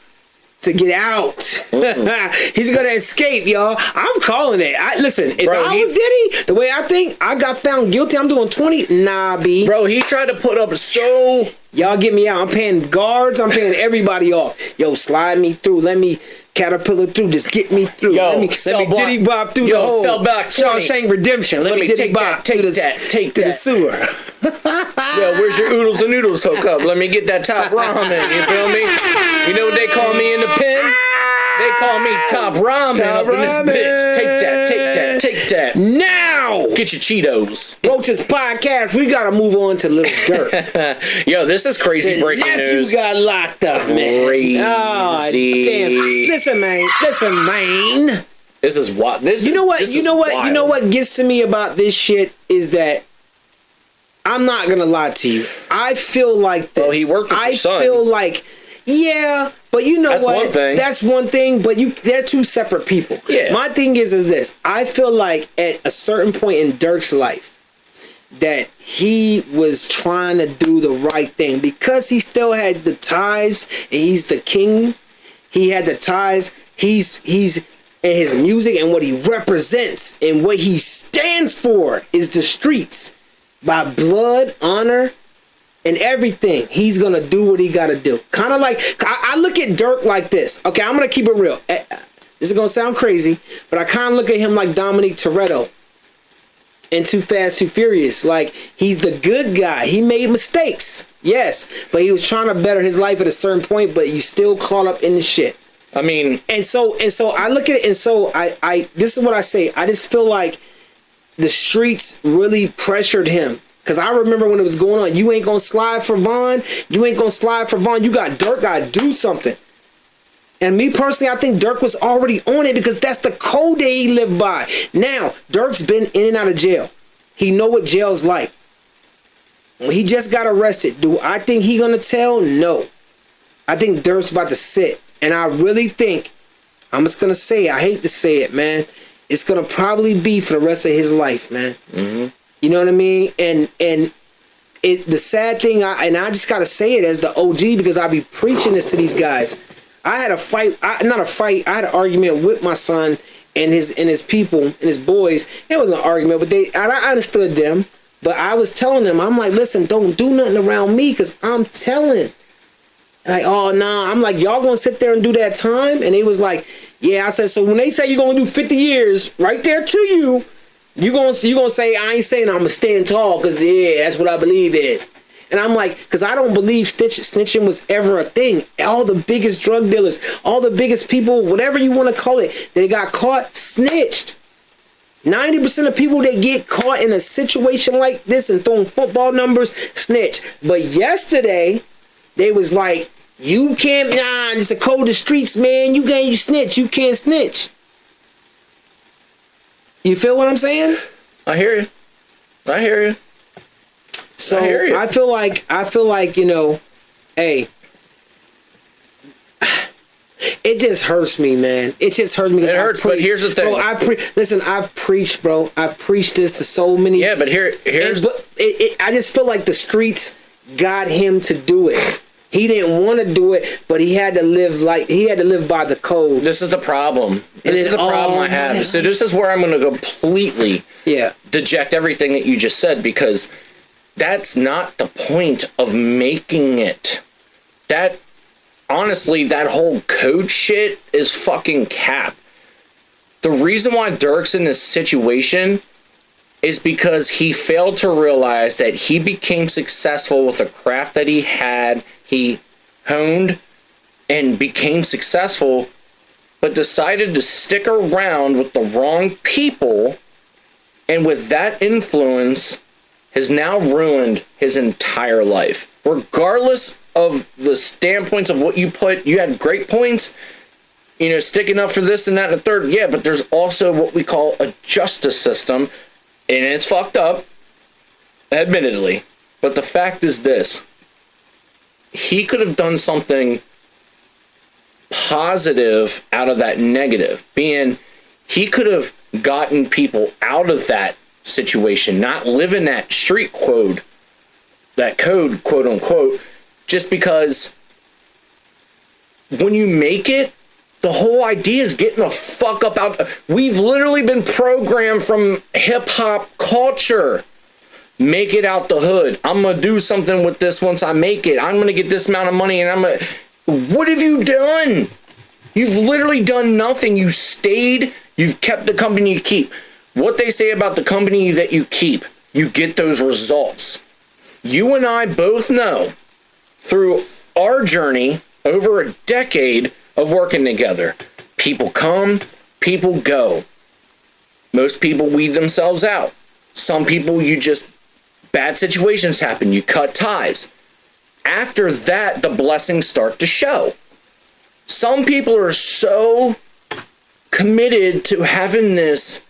Speaker 1: To get out. He's gonna escape, y'all. I'm calling it. Listen, if I was Diddy, the way I think, I got found guilty, I'm doing 20. Nah, B.
Speaker 2: Bro, he tried to put up so
Speaker 1: Y'all get me out. I'm paying guards. I'm paying everybody off. Yo, slide me through. Let me caterpillar through. Just get me through.
Speaker 2: Yo,
Speaker 1: let me diddy bop through the whole
Speaker 2: sell back 20.
Speaker 1: Shawshank Redemption. Let me diddy bop
Speaker 2: take
Speaker 1: to
Speaker 2: that.
Speaker 1: the sewer.
Speaker 2: Yo, where's your oodles and noodles hook up? Let me get that top ramen. You feel me? You know what they call me in the pen? They call me top ramen up in this bitch. Take that.
Speaker 1: Now!
Speaker 2: Get your Cheetos.
Speaker 1: Roaches podcast, we gotta move on to Little Dirt.
Speaker 2: Yo, this is crazy breaking news.
Speaker 1: You got locked up, man.
Speaker 2: Crazy.
Speaker 1: Oh, damn. Listen, man.
Speaker 2: This is what this.
Speaker 1: You know what? You know what gets to me about this shit is that I'm not gonna lie to you. I feel like this.
Speaker 2: Well, he worked with your son.
Speaker 1: I feel like, yeah, but you know what?
Speaker 2: One thing.
Speaker 1: That's one thing, but they're two separate people.
Speaker 2: Yeah.
Speaker 1: My thing is this. I feel like at a certain point in Dirk's life that he was trying to do the right thing because he still had the ties and he's the king. He had the ties. He's and his music and what he represents and what he stands for is the streets. By blood, honor, and everything, he's gonna do what he gotta do. Kind of like, I look at Dirk like this. Okay, I'm gonna keep it real. This is gonna sound crazy, but I kind of look at him like Dominic Toretto in Too Fast, Too Furious. Like, he's the good guy. He made mistakes, yes, but he was trying to better his life at a certain point, but he's still caught up in the shit.
Speaker 2: I mean,
Speaker 1: and so I look at it, and so I this is what I say. I just feel like the streets really pressured him. Because I remember when it was going on, you ain't going to slide for Vaughn. You ain't going to slide for Vaughn. You got Dirk, got to do something. And me personally, I think Dirk was already on it because that's the code that he lived by. Now, Dirk's been in and out of jail. He know what jail's like. He just got arrested. Do I think he going to tell? No. I think Dirk's about to sit. And I really think, I'm just going to say it. I hate to say it, man. It's going to probably be for the rest of his life, man. Mm-hmm. You know what I mean? And the sad thing, I just got to say it as the OG because I be preaching this to these guys. I had a fight, I had an argument with my son and his people and his boys. It was an argument, but I understood them. But I was telling them, I'm like, listen, don't do nothing around me because I'm telling. Like, oh, nah. I'm like, y'all gonna sit there and do that time? And they was like, yeah. I said, so when they say you're gonna do 50 years right there to you, you gonna say, I ain't saying I'm gonna stand tall because, yeah, that's what I believe in. And I'm like, because I don't believe snitching was ever a thing. All the biggest drug dealers, all the biggest people, whatever you want to call it, they got caught, snitched. 90% of people that get caught in a situation like this and throwing football numbers, snitch. But yesterday, they was like, you can't, nah, it's a code of the streets, man. You snitch. You can't snitch. You feel what I'm saying?
Speaker 2: I hear you.
Speaker 1: So I feel like, you know, hey, it just hurts me, man. It just hurts me.
Speaker 2: It hurts, but here's the thing.
Speaker 1: Bro, listen, I've preached, bro. I've preached this to so many.
Speaker 2: Yeah, but here's.
Speaker 1: I just feel like the streets got him to do it. He didn't want to do it, but he had to live by the code. This
Speaker 2: is the problem. This is the problem I have. So this is where I'm going to completely deject everything that you just said because that's not the point of making it. That honestly, that whole code shit is fucking cap. The reason why Dirk's in this situation is because he failed to realize that he became successful with a craft that he had. He honed and became successful, but decided to stick around with the wrong people, and with that influence has now ruined his entire life. Regardless of the standpoints of what you put, you had great points, you know, sticking up for this and that and the third, yeah, but there's also what we call a justice system, and it's fucked up, admittedly, but the fact is this. He could have done something positive out of that negative, being he could have gotten people out of that situation, not living that street code, quote unquote, just because when you make it, the whole idea is getting the fuck up out. We've literally been programmed from hip hop culture make it out the hood. I'm going to do something with this once I make it. I'm going to get this amount of money and what have you done? You've literally done nothing. You stayed. You've kept the company you keep. What they say about the company that you keep, you get those results. You and I both know through our journey over a decade of working together, people come, people go. Most people weed themselves out. Some people, bad situations happen. You cut ties. After that, the blessings start to show. Some people are so committed to having this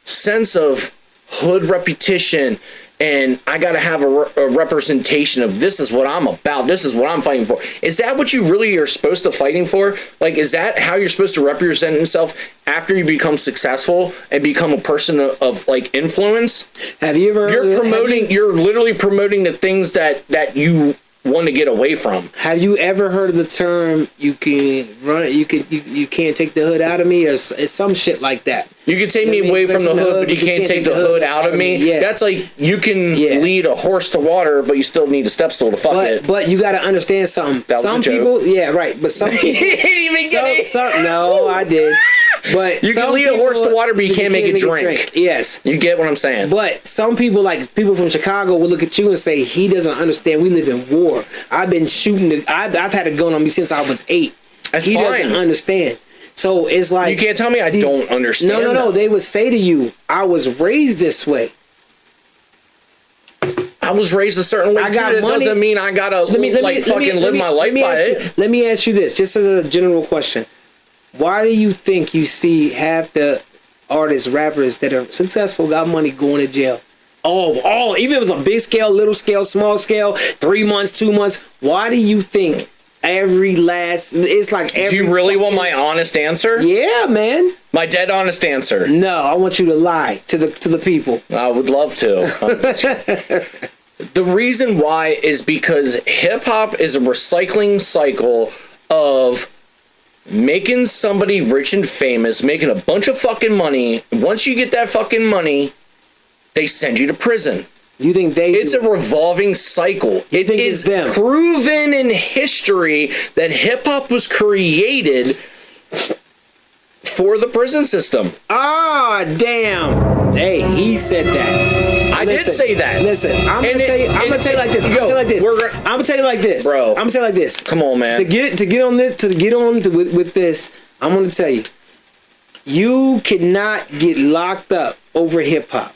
Speaker 2: sense of hood reputation, and I got to have a representation of this is what I'm about. This is what I'm fighting for. Is that what you really are supposed to fighting for? Like, is that how you're supposed to represent yourself after you become successful and become a person of like influence?
Speaker 1: Have you ever?
Speaker 2: You're literally promoting the things that you want to get away from.
Speaker 1: Have you ever heard of the term "you can run it"? You can't take the hood out of me, or it's some shit like that.
Speaker 2: You can take me away from the hood, but you can't take the hood out of me.
Speaker 1: Yeah.
Speaker 2: That's like you can lead a horse to water, but you still need a step stool to fuck it.
Speaker 1: But you got to understand something. Some people, but some people.
Speaker 2: You didn't even get it.
Speaker 1: No, I did. But
Speaker 2: you can lead a horse to water, but you can't make it drink.
Speaker 1: Yes.
Speaker 2: You get what I'm saying.
Speaker 1: But some people, like people from Chicago, will look at you and say, he doesn't understand. We live in war. I've been shooting. I've had a gun on me since I was 8.
Speaker 2: That's
Speaker 1: he
Speaker 2: fine.
Speaker 1: doesn't understand. So it's like...
Speaker 2: You can't tell me I don't understand.
Speaker 1: No. They would say to you, I was raised this way.
Speaker 2: I was raised a certain way.
Speaker 1: I got
Speaker 2: too. That
Speaker 1: money.
Speaker 2: Doesn't mean I gotta live my life by it.
Speaker 1: Let me ask you this, just as a general question. Why do you think you see half the artists, rappers that are successful, got money, going to jail? All, even if it was a big scale, little scale, small scale, 3 months, 2 months. Why do you think it's like every...
Speaker 2: Do you really want my honest answer?
Speaker 1: Yeah, man.
Speaker 2: My dead honest answer.
Speaker 1: No, I want you to lie to the people.
Speaker 2: I would love to. The reason why is because hip-hop is a recycling cycle of making somebody rich and famous, making a bunch of fucking money. Once you get that fucking money, they send you to prison.
Speaker 1: You think it's
Speaker 2: a revolving cycle. It is proven in history that hip-hop was created for the prison system.
Speaker 1: Ah, damn. Hey, he said that.
Speaker 2: I did say that.
Speaker 1: Listen, I'm gonna tell you like this. I'm gonna tell you like this.
Speaker 2: Bro.
Speaker 1: I'm gonna tell you like this.
Speaker 2: Come on, man.
Speaker 1: To get on with this, I'm gonna tell you. You cannot get locked up over hip hop.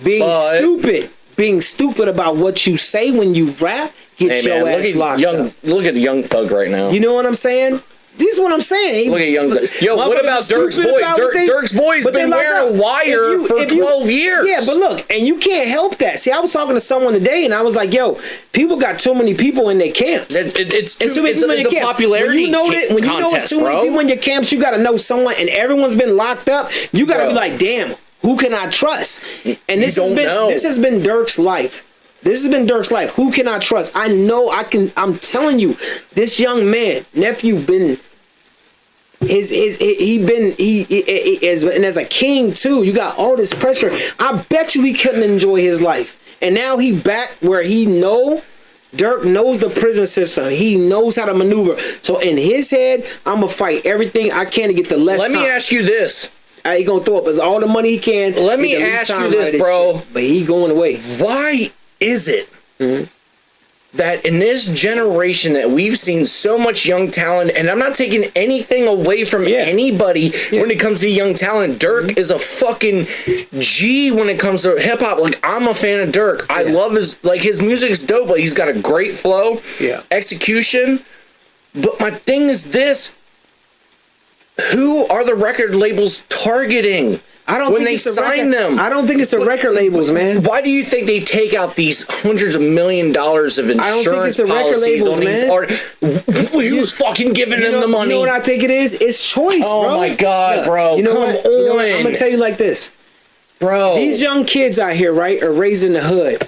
Speaker 1: Being stupid about what you say when you rap, get your ass locked up.
Speaker 2: Look at Young Thug right now.
Speaker 1: You know what I'm saying? This is what I'm saying.
Speaker 2: Look at Young Thug. Yo, what about Dirk's boy? Dirk's boy's been wearing a wire for 12 years.
Speaker 1: Yeah, but look, and you can't help that. See, I was talking to someone today, and I was like, yo, people got too many people in their camps.
Speaker 2: It's a popularity contest,
Speaker 1: when you know it's too many people in your camps, you got to know someone, and everyone's been locked up. You got to be like, damn, who can I trust? And this has been Dirk's life. This has been Dirk's life. Who can I trust? I know I can. I'm telling you, this young man, nephew, been and as a king too. You got all this pressure. I bet you he couldn't enjoy his life. And now he back where Dirk knows the prison system. He knows how to maneuver. So in his head, I'm gonna fight everything I can to get the less.
Speaker 2: Let me ask you this.
Speaker 1: He gonna throw up all the money he can.
Speaker 2: Let me ask you this, bro.
Speaker 1: But he going away.
Speaker 2: Why is it that in this generation that we've seen so much young talent, and I'm not taking anything away from anybody when it comes to young talent. Dirk is a fucking G when it comes to hip hop. Like, I'm a fan of Dirk. I love his music's dope. Like, he's got a great flow, execution. But my thing is this: who are the record labels targeting? I don't think it's the record labels, man. Why do you think they take out these hundreds of $1 million of insurance?
Speaker 1: I don't think it's the record labels, man.
Speaker 2: Who's fucking giving them the money?
Speaker 1: You know what I think it is? It's choice, bro.
Speaker 2: Oh my God, bro.
Speaker 1: Come on. I'm gonna tell you like this,
Speaker 2: bro.
Speaker 1: These young kids out here, right, are raised in the hood.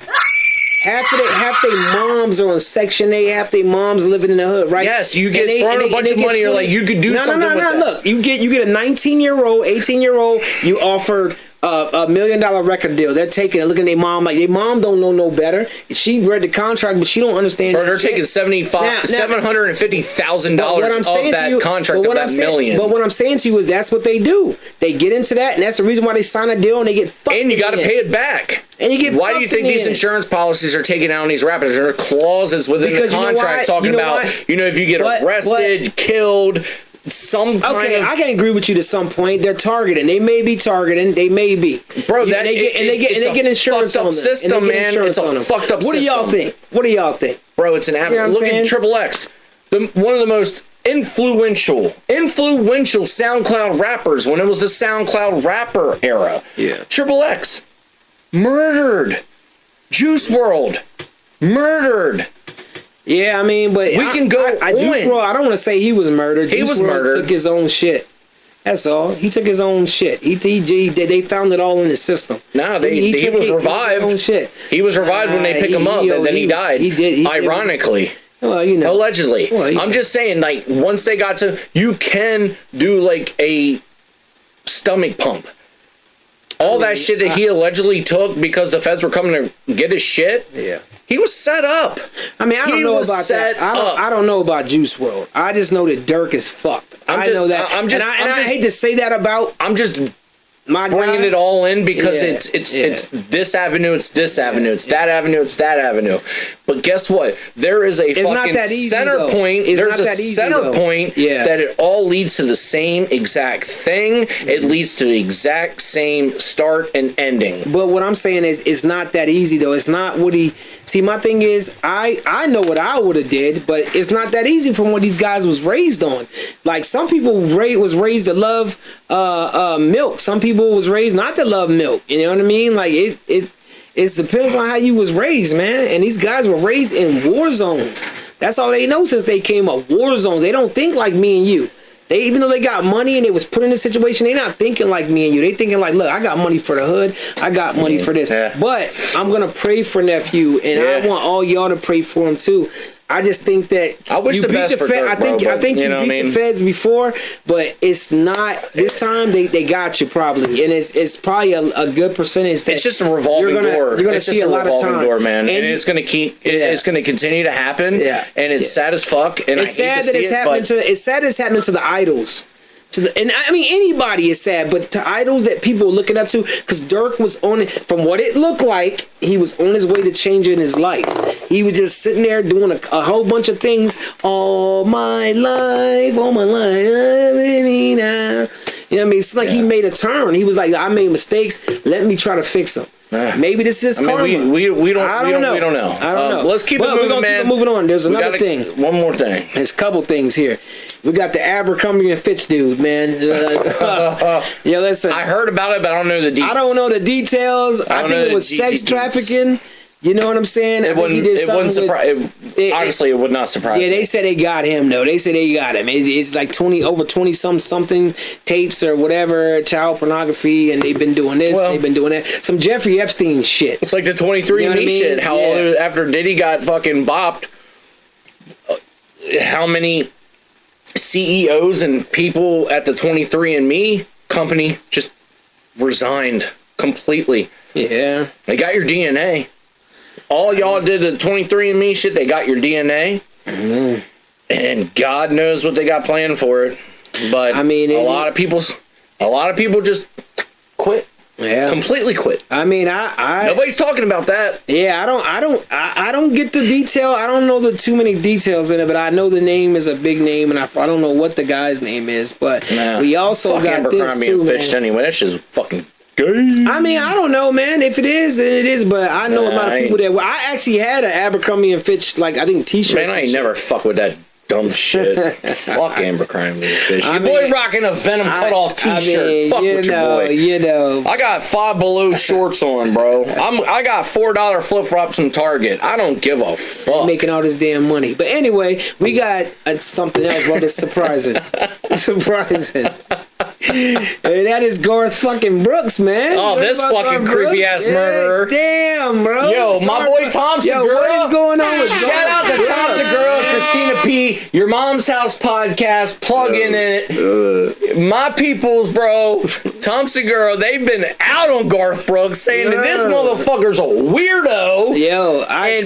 Speaker 1: Half their moms are on Section 8. Half their moms living in the hood, right?
Speaker 2: Yes, you get thrown a bunch of money. You're like, you could do something with that.
Speaker 1: Look, you get a 19-year-old, 18-year-old. You offered $1 million record deal. They're taking it, looking at their mom like their mom don't know no better. She read the contract, but she don't understand.
Speaker 2: Bro, they're taking $750,000 of that contract of that million.
Speaker 1: But what I'm saying to you is that's what they do. They get into that, and that's the reason why they sign a deal and they get fucked.
Speaker 2: And you got to pay it back.
Speaker 1: And you get.
Speaker 2: Why do you think these insurance policies are taking out on these rappers? There are clauses within the contract talking about, if you get arrested, killed, some kind of...
Speaker 1: I can agree with you to some point. They're targeting. They may be targeting. They may be.
Speaker 2: Bro,
Speaker 1: they get insurance on them.
Speaker 2: System, man. It's a fucked up system.
Speaker 1: What do y'all think?
Speaker 2: Bro, it's an absolute... Look at Triple X. One of the most influential SoundCloud rappers when it was the SoundCloud rapper era.
Speaker 1: Yeah.
Speaker 2: Triple X. Murdered. Juice WRLD. Murdered.
Speaker 1: Yeah, I mean, but
Speaker 2: we can go.
Speaker 1: Juice WRLD, I don't want to say he was murdered.
Speaker 2: He was murdered.
Speaker 1: Took his own shit. That's all. He took his own shit. They found it all in the system.
Speaker 2: No, he was revived. He was revived when they picked him up, and then he died. Ironically.
Speaker 1: Well,
Speaker 2: allegedly. I'm just saying, like, once they got to, you can do like a stomach pump. All that shit that he allegedly took because the feds were coming to get his shit.
Speaker 1: Yeah.
Speaker 2: He was set up.
Speaker 1: I mean, I don't know about that. I don't know about Juice WRLD. I just know that Dirk is fucked. I know that. I hate to say that about.
Speaker 2: I'm just bringing it all in because it's this avenue, it's this avenue, it's that avenue, it's that avenue. But guess what? There is a fucking center point. There's a center point that it all leads to the same exact thing. It leads to the exact same start and ending.
Speaker 1: But what I'm saying is, it's not that easy though. It's not what he. See, my thing is, I know what I would have did, but it's not that easy from what these guys was raised on. Like some people was raised to love milk. Some people was raised not to love milk. You know what I mean? Like it depends on how you was raised, man. And these guys were raised in war zones. That's all they know since they came up. War zones. They don't think like me and you. Even though they got money and they was put in a situation, they not thinking like me and you. They thinking like, look, I got money for the hood. I got money for this. Yeah. But I'm going to pray for nephew, and I want all y'all to pray for him too. I just think that
Speaker 2: I wish the best for Dirk,
Speaker 1: I think you beat the feds before, but it's not this time. They got you probably, and it's probably a good percentage. That
Speaker 2: it's just a revolving door.
Speaker 1: You're gonna see a lot of time,
Speaker 2: door, man, and it's gonna keep. It's gonna continue to happen. Yeah, and it's sad as fuck. And
Speaker 1: it's sad that it's happening to. It's sad it's happening to the idols. And I mean, anybody is sad, but to idols that people are looking up to, because Dirk was on it, from what it looked like, he was on his way to changing his life. He was just sitting there doing a whole bunch of things all my life, baby, now. You know what I mean? It's like he made a turn. He was like, I made mistakes. Let me try to fix them. Maybe this is karma.
Speaker 2: We don't know. I don't know. Let's keep it moving, man.
Speaker 1: Keep it moving on. There's another thing.
Speaker 2: One more thing.
Speaker 1: There's a couple things here. We got the Abercrombie and Fitch dude, man. Yeah, listen.
Speaker 2: I heard about it, but I don't know the details.
Speaker 1: I don't know the details. I think it was sex trafficking. You know what I'm saying?
Speaker 2: Honestly, it would not surprise me.
Speaker 1: Yeah, they said they got him, though. They said they got him. It's like 20 something tapes or whatever, child pornography, and they've been doing this, they've been doing that. Some Jeffrey Epstein shit.
Speaker 2: It's like the 23andMe shit. How after Diddy got fucking bopped, how many CEOs and people at the 23andMe company just resigned completely.
Speaker 1: Yeah.
Speaker 2: They got your DNA. All y'all did the 23andMe shit, they got your DNA. Mm-hmm. And God knows what they got planned for it. But I mean, a lot of people just quit. Yeah. Completely quit.
Speaker 1: I mean,
Speaker 2: nobody's talking about that.
Speaker 1: Yeah, I don't get the detail. I don't know the too many details in it, but I know the name is a big name, and I don't know what the guy's name is. But we also got this too, man.
Speaker 2: Anyway, that's just fucking gay.
Speaker 1: I mean, I don't know, man. If it is, then it is. But I know a lot of people that. Well, I actually had an Abercrombie and Fitch, like I think T-shirt.
Speaker 2: Man, I ain't never fuck with that dumb shit. Fuck Abercrombie and Fitch. Your boy rocking a Venom cutoff T-shirt. Fuck with your boy.
Speaker 1: You know,
Speaker 2: I got Five Below shorts on, bro. I got $4 flip flops from Target. I don't give a fuck.
Speaker 1: Making all this damn money. But anyway, we got something else, bro. That's surprising. Surprising. Hey, that is Garth fucking Brooks, man.
Speaker 2: Oh, this fucking creepy ass murderer.
Speaker 1: Damn, bro.
Speaker 2: Yo, my boy Thompson
Speaker 1: Yo,
Speaker 2: Girl.
Speaker 1: what is going on with
Speaker 2: Shout out to Thompson Girl, Christina P, Your Mom's House podcast, plug in it. My peoples, bro. Thompson Girl, they've been out on Garth Brooks saying that this motherfucker's a weirdo.
Speaker 1: Yo,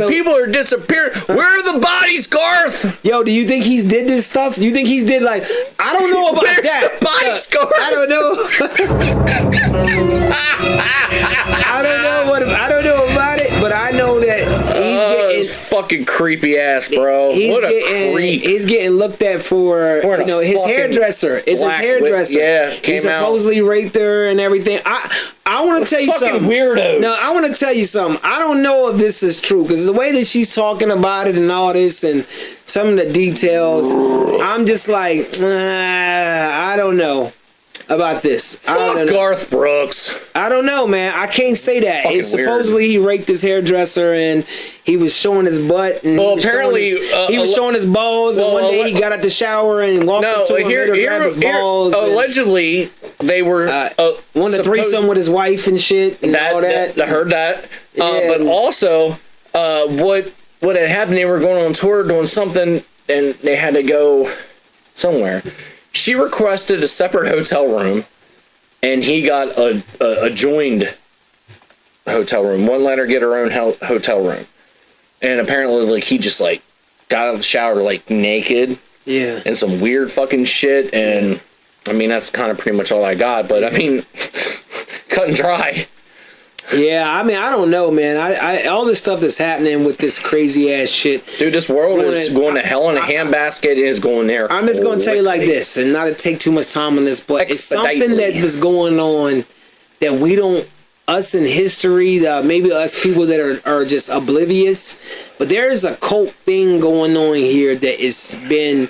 Speaker 2: people are disappearing. Where are the bodies, Garth?
Speaker 1: Yo, do you think he's did this stuff? You think he's did like, I don't know about
Speaker 2: Where's
Speaker 1: that.
Speaker 2: The bodies, Garth?
Speaker 1: I don't know. I don't know about it, but I know that he's getting
Speaker 2: fucking creepy ass, bro. What a creep.
Speaker 1: He's getting looked at for his hairdresser. It's his hairdresser.
Speaker 2: He
Speaker 1: supposedly raped her and everything. I want to tell you something.
Speaker 2: Weirdo.
Speaker 1: No, I want to tell you something. I don't know if this is true because the way that she's talking about it and all this and some of the details, I'm just like, I don't know about this.
Speaker 2: Fuck Garth Brooks.
Speaker 1: I don't know, man. I can't say that. It's supposedly he raped his hairdresser and he was showing his butt. And
Speaker 2: apparently
Speaker 1: he was showing his balls. And one day he got out the shower and walked up to him and grabbed his balls.
Speaker 2: Allegedly, they were
Speaker 1: wanted to threesome with his wife and shit and all that.
Speaker 2: I heard that. But also, what had happened? They were going on tour doing something, and they had to go somewhere. She requested a separate hotel room, and he got a joined hotel room. Wouldn't let her get her own hotel room. And apparently, he just, got out of the shower, naked.
Speaker 1: Yeah. And
Speaker 2: some weird fucking shit. And, I mean, that's kind of pretty much all I got. But, I mean, cut and dry.
Speaker 1: Yeah, I mean, I don't know, man. I all this stuff that's happening with this crazy ass shit.
Speaker 2: Dude, this world is going to hell in a handbasket. It is going there.
Speaker 1: I'm just going to tell you like this, and not to take too much time on this, but it's something that was going on that we don't, us in history, maybe us people that are just oblivious, but there's a cult thing going on here that has been...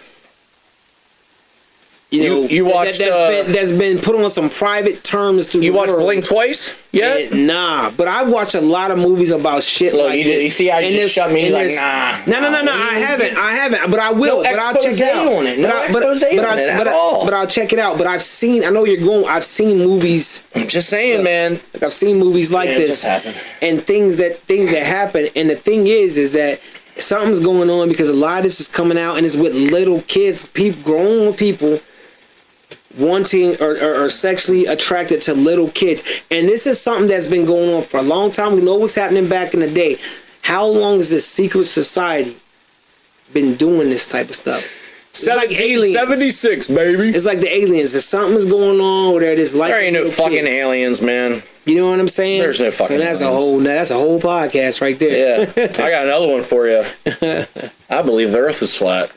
Speaker 1: You watched that's been put on some private terms to
Speaker 2: you watched Blink twice? Yeah,
Speaker 1: nah. But I watch a lot of movies about shit like this.
Speaker 2: You see how you just shut me like nah.
Speaker 1: No. I haven't. But I will.
Speaker 2: No
Speaker 1: but I'll check it out.
Speaker 2: On it. No expose on it at all.
Speaker 1: But I'll check it out. But I've seen. I know you're going. I've seen movies.
Speaker 2: I'm just saying, man.
Speaker 1: I've seen movies like this and things that happen. And the thing is that something's going on because a lot of this is coming out and it's with little kids, grown people. Wanting or sexually attracted to little kids. And this is something that's been going on for a long time. We know what's happening back in the day. How long has this secret society been doing this type of stuff? It's like aliens.
Speaker 2: 76, baby.
Speaker 1: It's like the aliens. If something's going on where there's like
Speaker 2: there ain't no fucking aliens, man.
Speaker 1: You know what I'm saying?
Speaker 2: There's no fucking
Speaker 1: aliens. That's a whole podcast right there.
Speaker 2: Yeah. I got another one for you. I believe the earth is flat.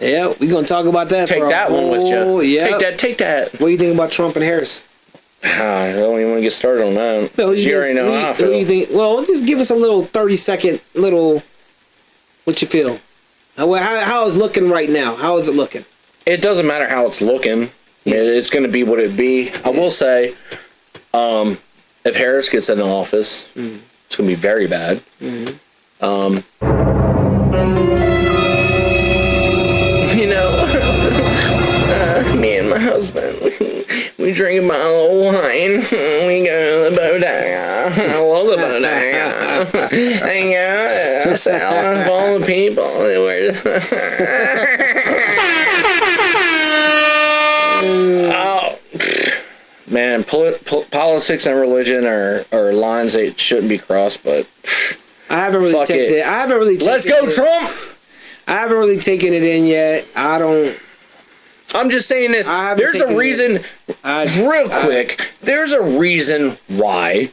Speaker 1: Yeah, we're going to talk about that.
Speaker 2: Take that one with you. Yeah. Take that.
Speaker 1: What do you think about Trump and Harris?
Speaker 2: I don't even want to get started on that.
Speaker 1: No,
Speaker 2: you already know how I feel.
Speaker 1: What do you think? Well, just give us a little 30-second what you feel. How is it looking right now? How is it looking?
Speaker 2: It doesn't matter how it's looking. It's going to be what it be. I will say, if Harris gets into office, it's going to be very bad. Me and my husband, we drink a bottle of wine. We go to the bodega. I love the bodega. And go sell all the people. We're just man, politics and religion are lines that shouldn't be crossed, but
Speaker 1: I haven't really taken it. I haven't really taken
Speaker 2: Let's go, Trump!
Speaker 1: I haven't really taken it in yet.
Speaker 2: I'm just saying this. There's a reason, real quick, there's a reason why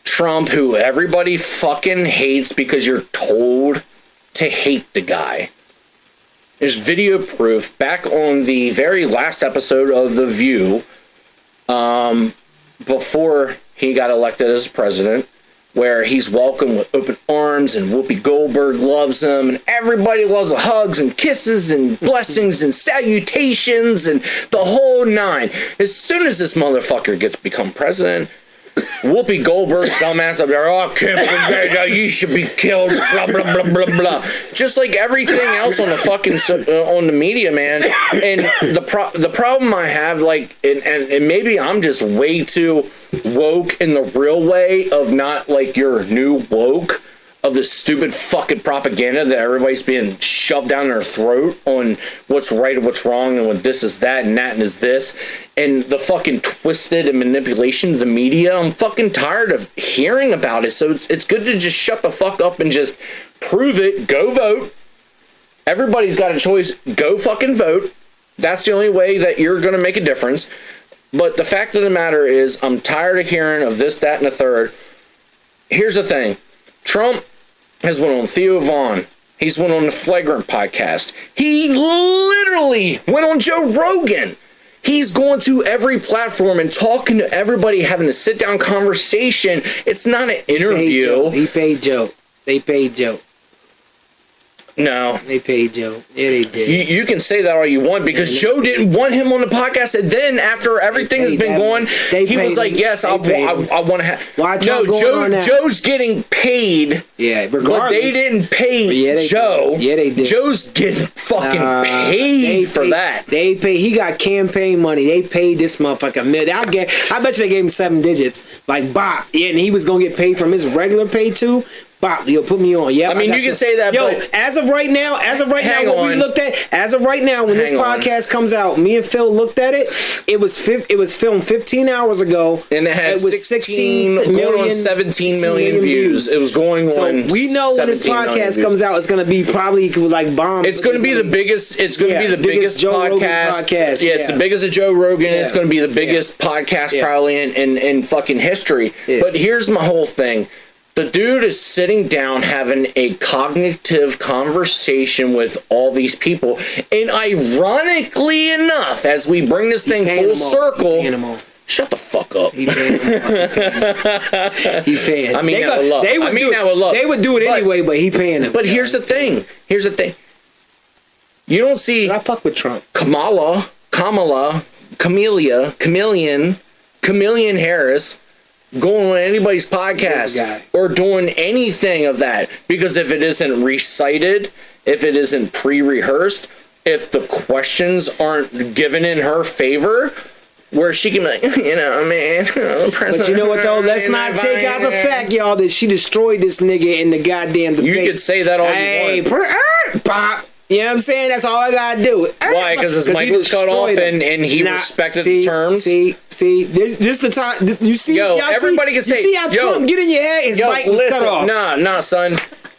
Speaker 2: Trump, who everybody fucking hates because you're told to hate the guy. There's video proof back on the very last episode of The View, before he got elected as president, where he's welcomed with open arms and Whoopi Goldberg loves him and everybody loves the hugs and kisses and blessings and salutations and the whole nine. As soon as this motherfucker become president, Whoopi Goldberg's dumbass up there, oh, I can't believe that, you should be killed, blah, blah, blah, blah, blah. Just like everything else on the fucking, on the media, man. And the problem I have, like, and maybe I'm just way too woke in the real way of not, like, your new woke, of this stupid fucking propaganda that everybody's being shoved down their throat on what's right and what's wrong and what this is that and that and is this, and the fucking twisted and manipulation of the media. I'm fucking tired of hearing about it. So it's good to just shut the fuck up and just prove it. Go vote. Everybody's got a choice. Go fucking vote. That's the only way that you're going to make a difference. But the fact of the matter is, I'm tired of hearing of this, that, and the third. Here's the thing. Trump has went on Theo Vaughn. He's went on the Flagrant podcast. He literally went on Joe Rogan. He's going to every platform and talking to everybody, having a sit-down conversation. It's not an interview.
Speaker 1: He paid Joe. They paid Joe.
Speaker 2: No.
Speaker 1: They paid Joe. Yeah, they did.
Speaker 2: You can say that all you want, because Joe didn't want him on the podcast. And then after everything has been going, he was like, yes, I want to have... No, Joe's getting paid.
Speaker 1: Yeah, regardless.
Speaker 2: But they didn't pay Joe.
Speaker 1: Yeah, they did.
Speaker 2: Joe's getting fucking paid for that.
Speaker 1: They paid. He got campaign money. They paid this motherfucker $1 million. I bet you they gave him 7 digits. Like, bop. Yeah, and he was going to get paid from his regular pay, too. Bop, yo, put me on. Yeah,
Speaker 2: I mean, you can say that.
Speaker 1: Yo,
Speaker 2: but
Speaker 1: as of right now, what we looked at, as of right now, when this podcast comes out, me and Phil looked at it. It was filmed 15 hours ago,
Speaker 2: and it had 16 million, 17 million views. It was going on.
Speaker 1: We know when this podcast comes out, it's going to be probably like bomb.
Speaker 2: It's going to be the biggest. It's going to be the biggest
Speaker 1: Joe
Speaker 2: podcast.
Speaker 1: Yeah,
Speaker 2: it's the biggest of Joe Rogan. It's going to be the biggest podcast probably in fucking history. But here's my whole thing. The dude is sitting down having a cognitive conversation with all these people. And ironically enough, as we bring this thing full circle... Shut the fuck up.
Speaker 1: He paying.
Speaker 2: I mean that with love.
Speaker 1: They would do it anyway, but he paying them.
Speaker 2: But here's the thing. You don't see...
Speaker 1: I fuck with Trump.
Speaker 2: Chameleon Harris... going on anybody's podcast or doing anything of that, because if it isn't recited, if it isn't pre-rehearsed, if the questions aren't given in her favor, where she can be like, man,
Speaker 1: but you know what though, let's not take out the fact, y'all, that she destroyed this nigga in the goddamn debate.
Speaker 2: You could say that all you want.
Speaker 1: Pop. You know what I'm saying? That's all I gotta do.
Speaker 2: Why? Because his mic was cut off and he respected the terms.
Speaker 1: This the time. You see,
Speaker 2: everybody can say.
Speaker 1: You see how Trump get in your head? His mic was cut off.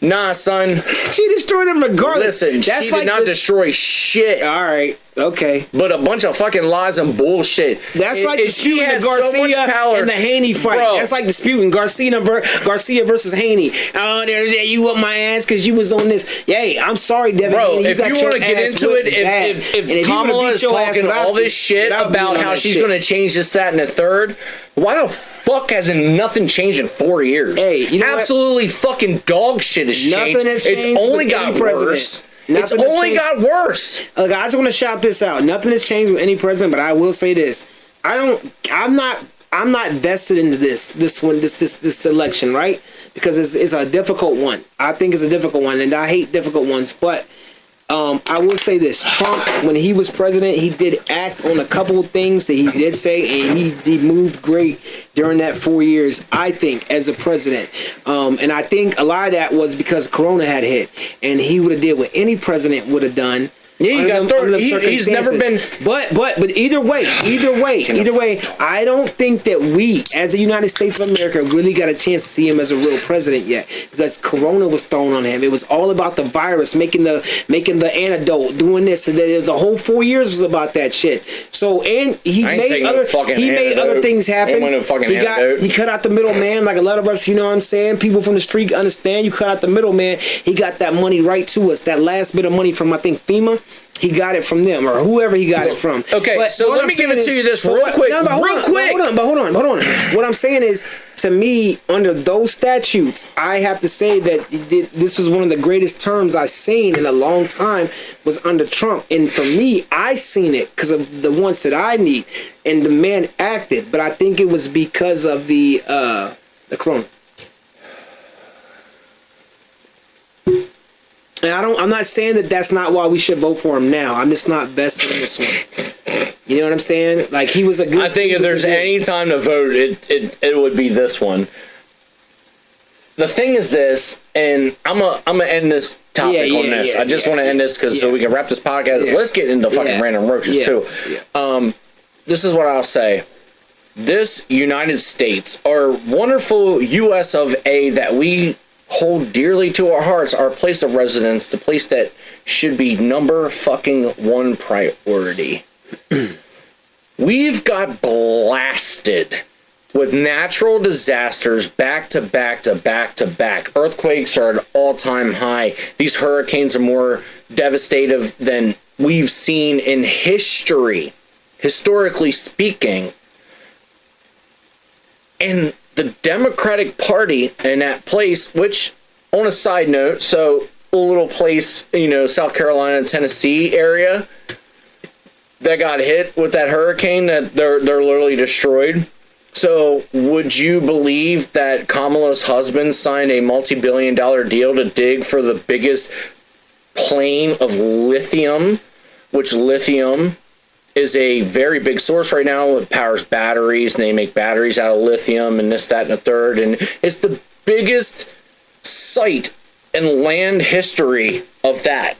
Speaker 2: Nah, son.
Speaker 1: She destroyed him regardless.
Speaker 2: Listen, she did not destroy shit.
Speaker 1: All right. Okay.
Speaker 2: But a bunch of fucking lies and bullshit.
Speaker 1: That's like disputing the Garcia and the Haney fight. Bro. That's like disputing Garcia versus Haney. Oh, you want my ass because you was on this. Yay, I'm sorry, Devin.
Speaker 2: Bro, if you want to get into it, if Kamala is talking all this shit about how she's going to change this, that, and the third, why the fuck hasn't nothing changed in 4 years?
Speaker 1: Hey, you know
Speaker 2: absolutely fucking dog shit has changed.
Speaker 1: Nothing has changed.
Speaker 2: It's only got worse. It's only got worse.
Speaker 1: Look, I just want to shout this out. Nothing has changed with any president, but I will say this: I'm not vested into this election, right? Because it's a difficult one. I think it's a difficult one, and I hate difficult ones. But I will say this: Trump, when he was president, he did act on a couple of things that he did say, and he moved great during that 4 years, I think, as a president. And I think a lot of that was because Corona had hit, and he would have did what any president would have done.
Speaker 2: Yeah, you got he's never been.
Speaker 1: But either way, I don't think that we, as the United States of America, really got a chance to see him as a real president yet, because Corona was thrown on him. It was all about the virus, making the antidote, doing this, and there was a whole 4 years was about that shit. So, and he made other things happen. He cut out the middleman, like a lot of us, you know what I'm saying? People from the street understand. You cut out the middleman. He got that money right to us. That last bit of money from, I think, FEMA. He got it from them, or whoever he got it from.
Speaker 2: Okay, so let me give it to you this real quick.
Speaker 1: Hold on. What I'm saying is, to me, under those statutes, I have to say that this was one of the greatest terms I've seen in a long time was under Trump. And for me, I seen it because of the ones that I need. And the man acted. But I think it was because of the corona. And I'm not saying that that's not why we should vote for him now. I'm just not vested in this one. You know what I'm saying? Like, he was a good...
Speaker 2: I think if there's any time to vote, it would be this one. The thing is this, and I'm gonna end this topic on this. I just want to end this because so we can wrap this podcast. Let's get into fucking random roaches too. This is what I'll say. This United States, our wonderful US of A that we hold dearly to our hearts, our place of residence, the place that should be number fucking one priority. We've got blasted with natural disasters back to back to back to back. Earthquakes are at an all-time high. These hurricanes are more devastative than we've seen in history, historically speaking. And the Democratic Party in that place, which, on a side note, so a little place, South Carolina, Tennessee area that got hit with that hurricane that they're literally destroyed. So would you believe that Kamala's husband signed a multi-billion-dollar deal to dig for the biggest plane of lithium, which lithium is a very big source right now. It powers batteries, and they make batteries out of lithium and this, that, and the third. And it's the biggest site in land history of that.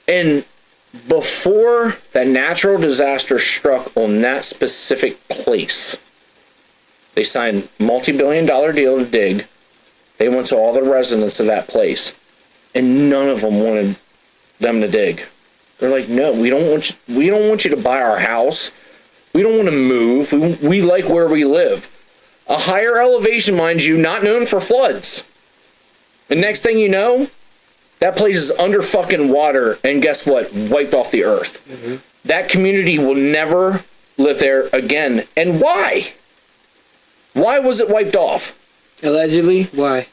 Speaker 2: And before that natural disaster struck on that specific place, they signed a multi-billion-dollar deal to dig. They went to all the residents of that place, and none of them wanted them to dig. They're like, no, we don't want you to buy our house. We don't want to move. We like where we live. A higher elevation, mind you, not known for floods. The next thing you know, that place is under fucking water, and guess what? Wiped off the earth. Mm-hmm. That community will never live there again. And why? Why was it wiped off?
Speaker 1: Allegedly, why?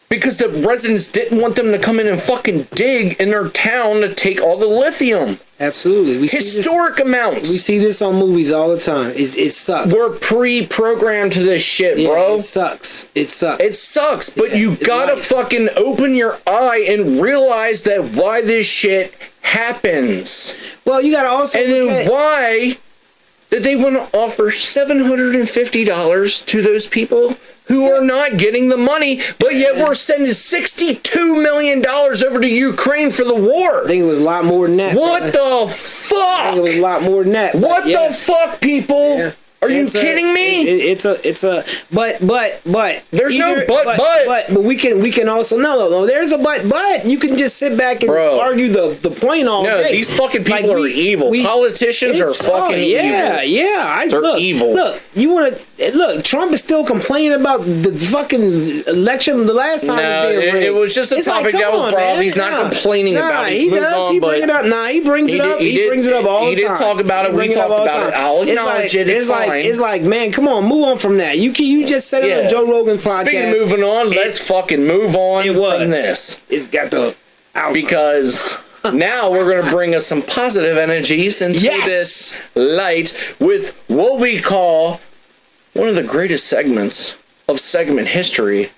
Speaker 2: Because the residents didn't want them to come in and fucking dig in their town to take all the lithium.
Speaker 1: Absolutely.
Speaker 2: Historic amounts.
Speaker 1: We see this on movies all the time. It sucks.
Speaker 2: We're pre-programmed to this shit, bro.
Speaker 1: It sucks. It sucks.
Speaker 2: It sucks, but you gotta fucking open your eye and realize that why this shit happens.
Speaker 1: Well, you gotta also
Speaker 2: and then why did they want to offer $750 to those people who are not getting the money, but yet we're sending $62 million over to Ukraine for the war.
Speaker 1: I think it was a lot more than that.
Speaker 2: What the fuck?
Speaker 1: I think it was a lot more than that.
Speaker 2: What the fuck, people? Yeah. Are you kidding me?
Speaker 1: But
Speaker 2: there's no but
Speaker 1: we can also no there's a but you can just sit back and argue the point all day.
Speaker 2: No, these fucking people are evil. Politicians are fucking evil. They're evil.
Speaker 1: Look, Trump is still complaining about the fucking election the last time.
Speaker 2: No, it was just a topic that was brought up. He's not complaining about it.
Speaker 1: He does. He brings it up. He brings it up. He brings it up all the time.
Speaker 2: He didn't talk about it. We talked about it. I'll acknowledge it. It's fine.
Speaker 1: It's like, man, come on, move on from that. You just said it on Joe Rogan's podcast.
Speaker 2: Speaking of moving on, let's fucking move on from this.
Speaker 1: It's got the outlook.
Speaker 2: Because now we're going to bring us some positive energies into this light with what we call one of the greatest segments of segment history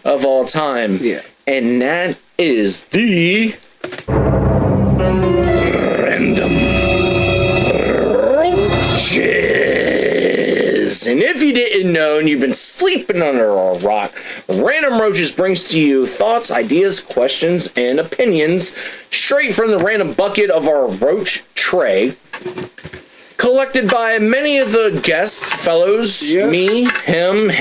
Speaker 2: of all time. Yeah. And that is the Random Roaches. And if you didn't know and you've been sleeping under a rock, Random Roaches brings to you thoughts, ideas, questions, and opinions straight from the random bucket of our roach tray, collected by many of the guests, fellows, me, him,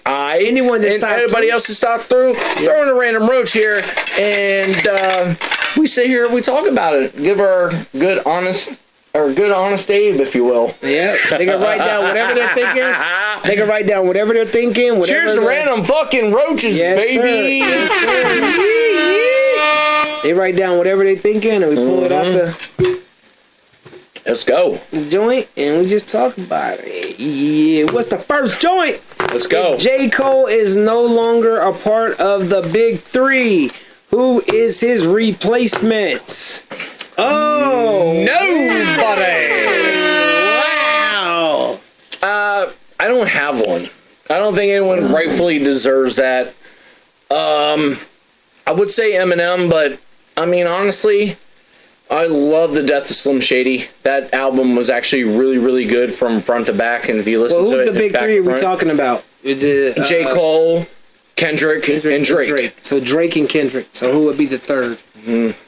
Speaker 2: I,
Speaker 1: anyone that
Speaker 2: and anybody else who stopped through, throw in a random roach here, and we sit here, we talk about it, give our good honest Abe, if you will. Yeah,
Speaker 1: they can write down whatever they're thinking.
Speaker 2: Cheers to Random fucking Roaches, baby.
Speaker 1: Yes, sir. They write down whatever they're thinking, and we pull it out
Speaker 2: Let's go.
Speaker 1: Joint, and we just talk about it. Yeah, what's the first joint?
Speaker 2: Let's go.
Speaker 1: If J. Cole is no longer a part of the big three, who is his replacement? Oh,
Speaker 2: nobody.
Speaker 1: Wow.
Speaker 2: I don't have one. I don't think anyone rightfully deserves that. I would say Eminem, but I mean, honestly, I love the Death of Slim Shady. That album was actually really, really good from front to back. And if you listen to it,
Speaker 1: who's the big three we're talking about?
Speaker 2: J. Cole, Kendrick, and Drake.
Speaker 1: So Drake and Kendrick. So who would be the third?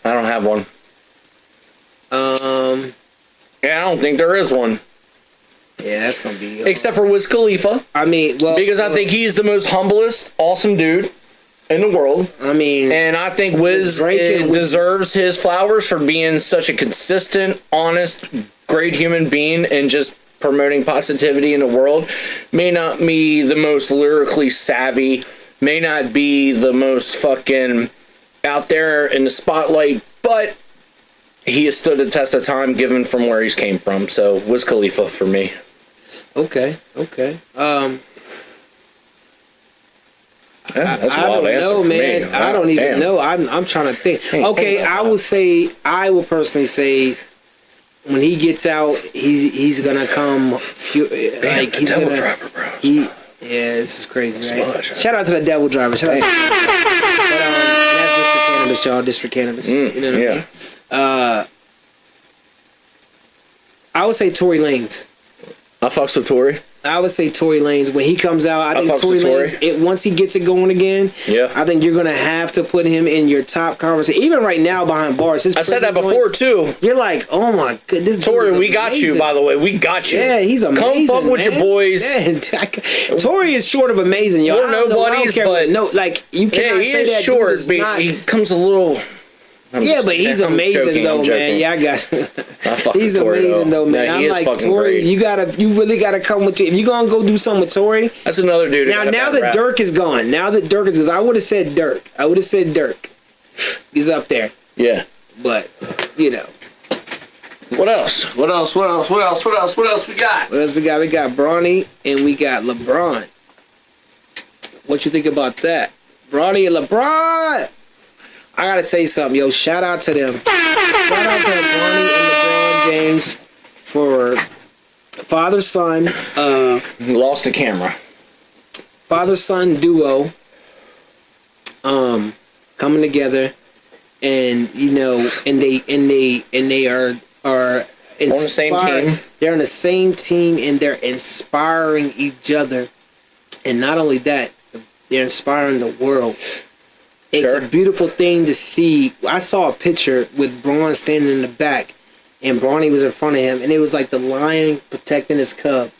Speaker 2: I don't have one. Yeah, I don't think there is one.
Speaker 1: Yeah, that's gonna be.
Speaker 2: Except for Wiz Khalifa.
Speaker 1: I mean, well,
Speaker 2: because I think he's the most humblest, awesome dude in the world.
Speaker 1: I mean,
Speaker 2: and I think Wiz deserves his flowers for being such a consistent, honest, great human being and just promoting positivity in the world. May not be the most lyrically savvy, may not be the most fucking out there in the spotlight, but he has stood the test of time given from where he's came from. So Wiz Khalifa for me.
Speaker 1: Okay.
Speaker 2: Yeah, that's a
Speaker 1: I
Speaker 2: wild
Speaker 1: don't
Speaker 2: answer
Speaker 1: know,
Speaker 2: for
Speaker 1: man.
Speaker 2: me.
Speaker 1: I don't even know. I'm trying to think. Okay, I will personally say when he gets out, he's gonna come like he's
Speaker 2: Devil
Speaker 1: gonna.
Speaker 2: Driver, bro.
Speaker 1: Yeah, this is crazy, right? Shout out to the Devil Driver. Shout out. But and that's District Cannabis, y'all. District Cannabis. You know what I mean? I would say Tory Lanez.
Speaker 2: I fucks with Tory.
Speaker 1: I would say Tory Lanez when he comes out. I think Tory Lanez. Once he gets it going again, I think you're gonna have to put him in your top conversation. Even right now behind bars,
Speaker 2: I said that before too.
Speaker 1: You're like, oh my goodness,
Speaker 2: Tory, we got you. By the way, we got you.
Speaker 1: Yeah, he's amazing.
Speaker 2: Come fuck with your boys.
Speaker 1: Yeah, Tory is short of amazing, y'all.
Speaker 2: We're nobodies, but
Speaker 1: no, like you cannot
Speaker 2: he
Speaker 1: say
Speaker 2: is
Speaker 1: that
Speaker 2: short,
Speaker 1: dude is
Speaker 2: but he comes a little.
Speaker 1: But he's amazing though, man. Yeah, I got. He's amazing though, man. I'm like Tory. Great. You really gotta come with you. If you gonna go do something with Tory,
Speaker 2: that's another dude.
Speaker 1: Now that Dirk is gone, because I would have said Dirk. He's up there.
Speaker 2: Yeah,
Speaker 1: but you know.
Speaker 2: What else? What else we got?
Speaker 1: We got Bronny and we got LeBron. What you think about that? Bronny and LeBron. I gotta say something, yo. Shout out to them. Shout out to Bronny and LeBron James for father-son.
Speaker 2: Lost the camera.
Speaker 1: Father-son duo. Coming together, and you know, and they are on
Speaker 2: the same team.
Speaker 1: They're on the same team, and they're inspiring each other. And not only that, they're inspiring the world. It's a beautiful thing to see. I saw a picture with Braun standing in the back, and Bronny was in front of him, and it was like the lion protecting his cub.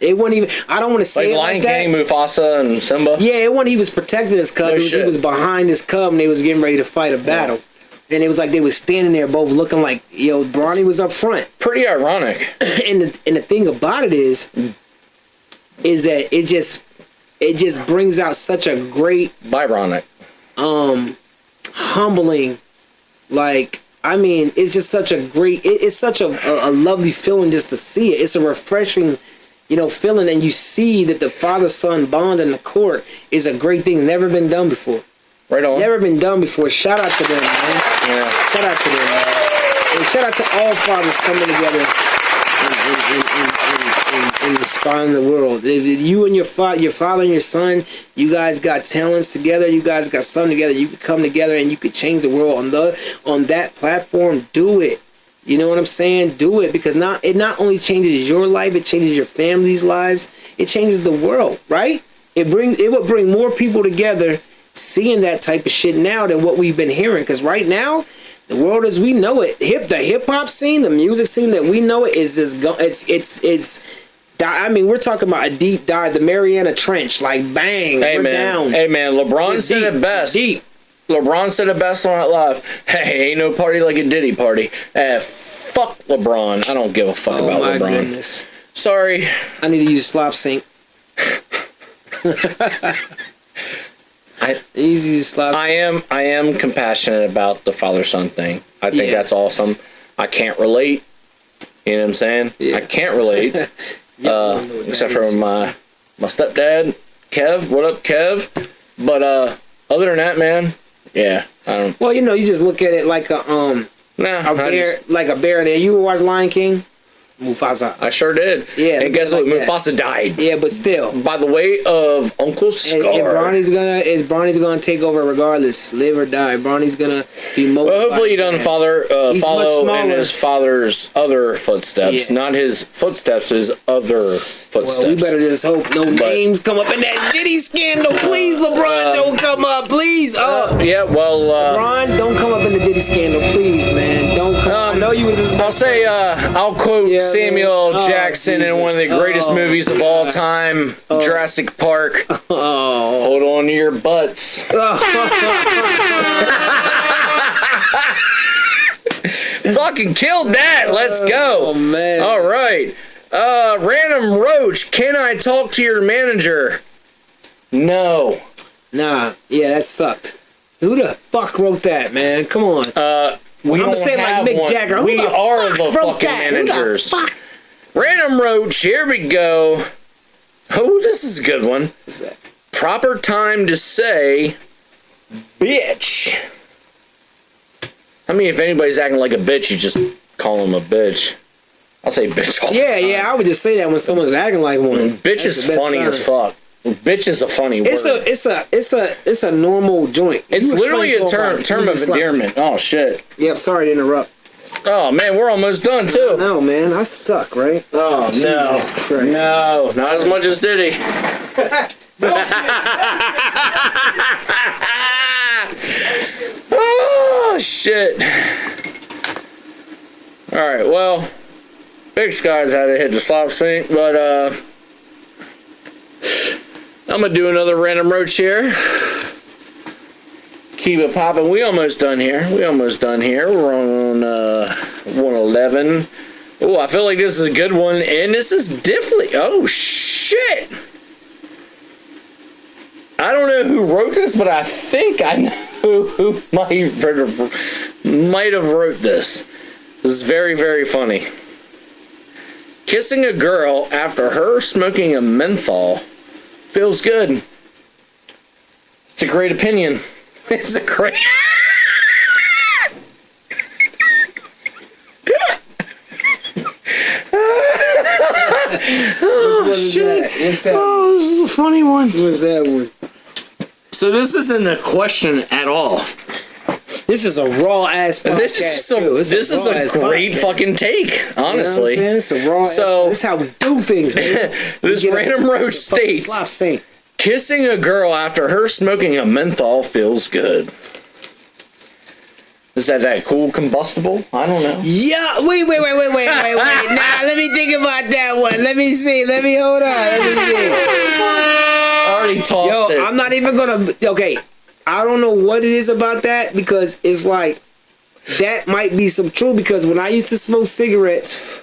Speaker 1: It wasn't even. I don't want to say
Speaker 2: like
Speaker 1: it
Speaker 2: Lion
Speaker 1: like
Speaker 2: King,
Speaker 1: that.
Speaker 2: Mufasa, and Simba.
Speaker 1: Yeah, it wasn't. He was protecting his cub. He was behind his cub, and they was getting ready to fight a battle. And it was like they was standing there, both looking like Bronny was up front.
Speaker 2: Pretty ironic.
Speaker 1: And the thing about it is that it just brings out such a great
Speaker 2: Byronic.
Speaker 1: Humbling, like, I mean, it's just such a great, it's such a lovely feeling just to see it. It's a refreshing, feeling, and you see that the father-son bond in the court is a great thing, never been done before.
Speaker 2: Right on.
Speaker 1: Never been done before. Shout out to them, man.
Speaker 2: Yeah.
Speaker 1: Shout out to them, man. And shout out to all fathers coming together and inspiring the world. If you and your father and your son, you guys got talents together, you guys got something together, you could come together and you could change the world on that platform. Do it. You know what I'm saying? Do it, because it not only changes your life, it changes your family's lives, it changes the world, right? It would bring more people together seeing that type of shit now than what we've been hearing. Because right now, the world as we know it, the hip hop scene, the music scene that we know it is just I mean, we're talking about a deep dive, the Mariana Trench, like bang, we're down.
Speaker 2: Hey man, LeBron said it best.
Speaker 1: Deep.
Speaker 2: LeBron said it best on that live. Hey, ain't no party like a Diddy party. Fuck LeBron. I don't give a fuck about LeBron. Oh my goodness. Sorry.
Speaker 1: I need to use slop sync.
Speaker 2: I am compassionate about the father-son thing. I think that's awesome. I can't relate. You know what I'm saying?
Speaker 1: Yeah.
Speaker 2: I can't relate. Except for my stepdad, Kev. What up, Kev? But other than that, man, yeah, I don't.
Speaker 1: Well, you know, you just look at it like a bear, like a bear. There, you ever watch Lion King? Mufasa.
Speaker 2: I sure did.
Speaker 1: Yeah.
Speaker 2: And guess what?
Speaker 1: Like
Speaker 2: Mufasa died.
Speaker 1: Yeah, but still.
Speaker 2: By the way of Uncle Scar.
Speaker 1: And Bronny's gonna take over regardless, live or die. Bronny's gonna be most.
Speaker 2: Well, hopefully he doesn't follow in his father's other footsteps, not his footsteps, his other footsteps.
Speaker 1: Well, we better just hope no names come up in that Diddy scandal. Please, LeBron, don't come up. Please.
Speaker 2: Yeah, well,
Speaker 1: LeBron, don't come up in the Diddy scandal, please, man. Don't come. I know you was his best.
Speaker 2: I'll say, I'll quote Samuel Jackson in one of the greatest movies of all time, Jurassic Park. Hold on to your butts. Fucking killed that. Let's go.
Speaker 1: Oh, man.
Speaker 2: All right. Random Roach, can I talk to your manager? No.
Speaker 1: Nah. Yeah, that sucked. Who the fuck wrote that, man? Come on.
Speaker 2: I'm
Speaker 1: gonna say like Mick Jagger.
Speaker 2: We are the fucking managers. Random Roach, here we go. Oh, this is a good one.
Speaker 1: What's that?
Speaker 2: Proper time to say, bitch. I mean, if anybody's acting like a bitch, you just call them a bitch. I'll say bitch all the time.
Speaker 1: Yeah, I would just say that when someone's acting like one.
Speaker 2: Bitch is funny as fuck. Bitch is a funny word.
Speaker 1: It's a normal joint.
Speaker 2: It's literally a term of endearment. Oh shit.
Speaker 1: Yep, sorry to interrupt.
Speaker 2: Oh man, we're almost done too.
Speaker 1: No man, I suck, right?
Speaker 2: Oh
Speaker 1: Jesus Christ.
Speaker 2: No, not as much as Diddy. Oh shit. Alright, well, Big Sky's had to hit the slop sink, but I'm gonna do another Random Roach here. Keep it popping. We almost done here. We're on 111. Oh, I feel like this is a good one, and this is definitely. Oh shit! I don't know who wrote this, but I think I know who might have wrote this. This is very, very funny. Kissing a girl after her smoking a menthol feels good. It's a great opinion. It's a great...
Speaker 1: Oh, shit. What's that?
Speaker 2: Oh, this is a funny one.
Speaker 1: What's that one?
Speaker 2: So this isn't a question at all.
Speaker 1: This is a raw ass podcast.
Speaker 2: This is a great fucking take, honestly.
Speaker 1: You know what I'm saying? It's a raw ass. This is how we do things, man.
Speaker 2: This Random Roach states,
Speaker 1: Slop sink.
Speaker 2: Kissing a girl after her smoking a menthol feels good. Is that cool combustible? I don't know.
Speaker 1: Yeah, wait. Nah, let me think about that one. Let me see. Let me hold on. Let me see.
Speaker 2: I already tossed it.
Speaker 1: I'm not even gonna. Okay, I don't know what it is about that because it's like that might be some true because when I used to smoke cigarettes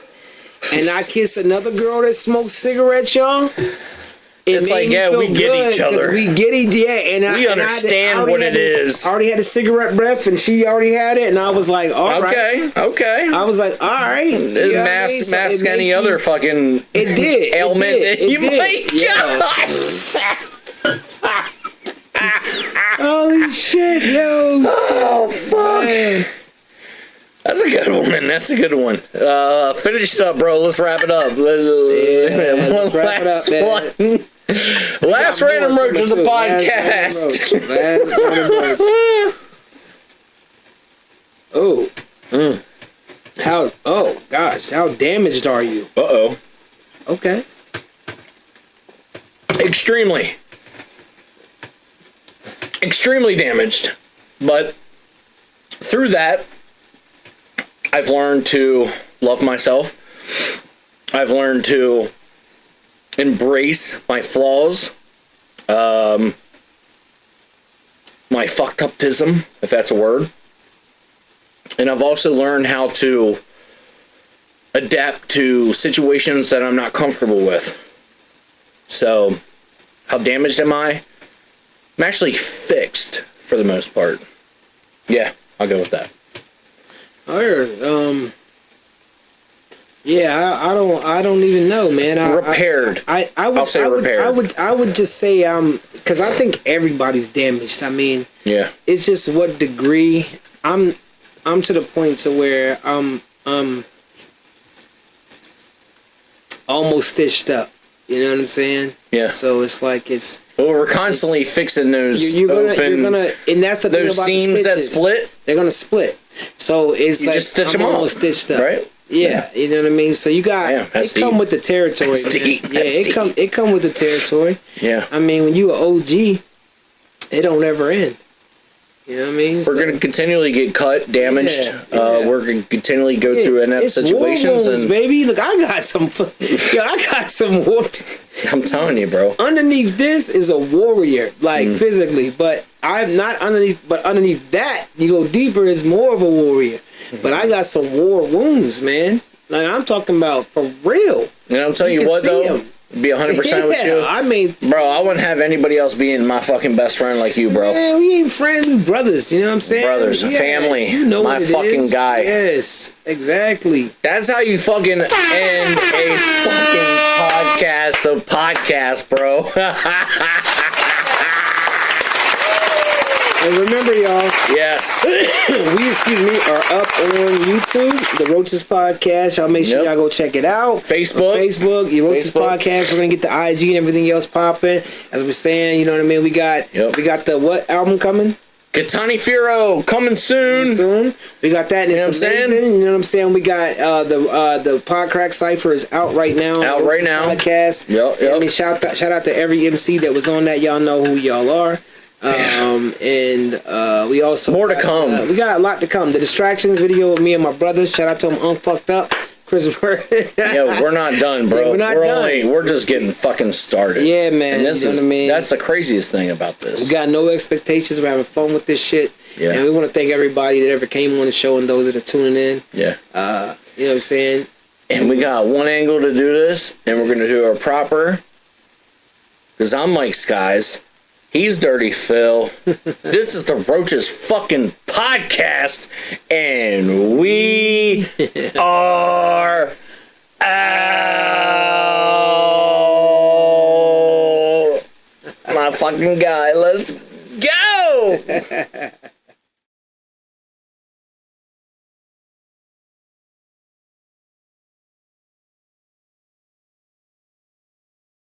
Speaker 1: and I kissed another girl that smoked cigarettes, y'all.
Speaker 2: It's like, yeah, we get each other.
Speaker 1: We get each, and
Speaker 2: we understand what it is.
Speaker 1: I already had the cigarette breath, and she already had it, and I was like, all right.
Speaker 2: Okay.
Speaker 1: I was like, all right.
Speaker 2: It masks any other fucking ailment that you might get.
Speaker 1: Holy shit, yo.
Speaker 2: Oh, fuck. Man. That's a good one, man. That's a good one. Finish it up, bro. Let's wrap it up.
Speaker 1: Let's wrap it up, man.
Speaker 2: Last Random Roach of the podcast.
Speaker 1: Oh. Oh, gosh. How damaged are you?
Speaker 2: Uh-oh.
Speaker 1: Okay.
Speaker 2: Extremely damaged. But through that, I've learned to love myself. I've learned to embrace my flaws, my fucked uptism, if that's a word. And I've also learned how to adapt to situations that I'm not comfortable with. So, how damaged am I? I'm actually fixed for the most part. Yeah, I'll go with that.
Speaker 1: I heard, Yeah, I don't even know, man.
Speaker 2: Repaired.
Speaker 1: I'll
Speaker 2: say repaired.
Speaker 1: I would just say because I think everybody's damaged. I mean,
Speaker 2: yeah,
Speaker 1: it's just what degree. I'm to the point to where I'm almost stitched up. You know what I'm saying?
Speaker 2: Yeah.
Speaker 1: So it's like it's.
Speaker 2: Well, we're constantly fixing those
Speaker 1: you're gonna, and that's the thing
Speaker 2: those
Speaker 1: about
Speaker 2: seams
Speaker 1: the
Speaker 2: that split.
Speaker 1: They're gonna split. So it's
Speaker 2: you
Speaker 1: like
Speaker 2: just stitch
Speaker 1: I'm
Speaker 2: them
Speaker 1: almost
Speaker 2: up,
Speaker 1: stitched up.
Speaker 2: right?
Speaker 1: Yeah, you know what I mean. So you got it come with the territory,
Speaker 2: that's
Speaker 1: man.
Speaker 2: deep.
Speaker 1: Yeah,
Speaker 2: That's
Speaker 1: it come with the territory.
Speaker 2: Yeah.
Speaker 1: I mean, when you an OG, it don't ever end. You know what I mean?
Speaker 2: We're gonna continually get cut, damaged. We're gonna continually go through inept situations,
Speaker 1: war wounds,
Speaker 2: and
Speaker 1: baby. Look, I got some. I got some whooped.
Speaker 2: I'm telling you, bro.
Speaker 1: Underneath this is a warrior, like physically, but I'm not underneath. But underneath that, you go deeper, is more of a warrior. But I got some war wounds, man. Like I'm talking about for real.
Speaker 2: And I'm telling you what, though, be 100% with you.
Speaker 1: I mean,
Speaker 2: bro, I wouldn't have anybody else being my fucking best friend like you, bro.
Speaker 1: Man, we ain't friends, we brothers. You know what I'm saying?
Speaker 2: Brothers, family. You know my fucking is. Guy.
Speaker 1: Yes, exactly.
Speaker 2: That's how you fucking end a fucking podcast. The podcast, bro.
Speaker 1: And remember, y'all.
Speaker 2: Yes.
Speaker 1: we are up on YouTube, the Roaches Podcast. Y'all make sure y'all go check it out.
Speaker 2: Facebook,
Speaker 1: the Roaches Podcast. We're gonna get the IG and everything else popping. As we're saying, you know what I mean. We got the what album coming?
Speaker 2: Katani Firo coming soon.
Speaker 1: We got that. And it's amazing. You know what I'm saying? We got the Potcrack Cypher is out right now.
Speaker 2: Out right now.
Speaker 1: Podcast.
Speaker 2: Yep.
Speaker 1: I mean, shout out to every MC that was on that. Y'all know who y'all are. And we also
Speaker 2: more to come.
Speaker 1: We got a lot to come. The Distractions video with me and my brothers. Shout out to them, Unfucked Up. Christopher.
Speaker 2: Yeah, we're not done, bro.
Speaker 1: Yeah, we're done.
Speaker 2: We're just getting fucking started.
Speaker 1: Yeah, man.
Speaker 2: And this
Speaker 1: you know what I mean?
Speaker 2: That's the craziest thing about this.
Speaker 1: We got no expectations. We're having fun with this shit.
Speaker 2: Yeah.
Speaker 1: And we want to thank everybody that ever came on the show and those that are tuning in.
Speaker 2: Yeah.
Speaker 1: You know what I'm saying?
Speaker 2: And we got one angle to do this, and we're going to do our proper. Because I'm Mike Skies. He's Dirty Phil. This is the Roaches fucking podcast, and we are out. My fucking guy, let's go.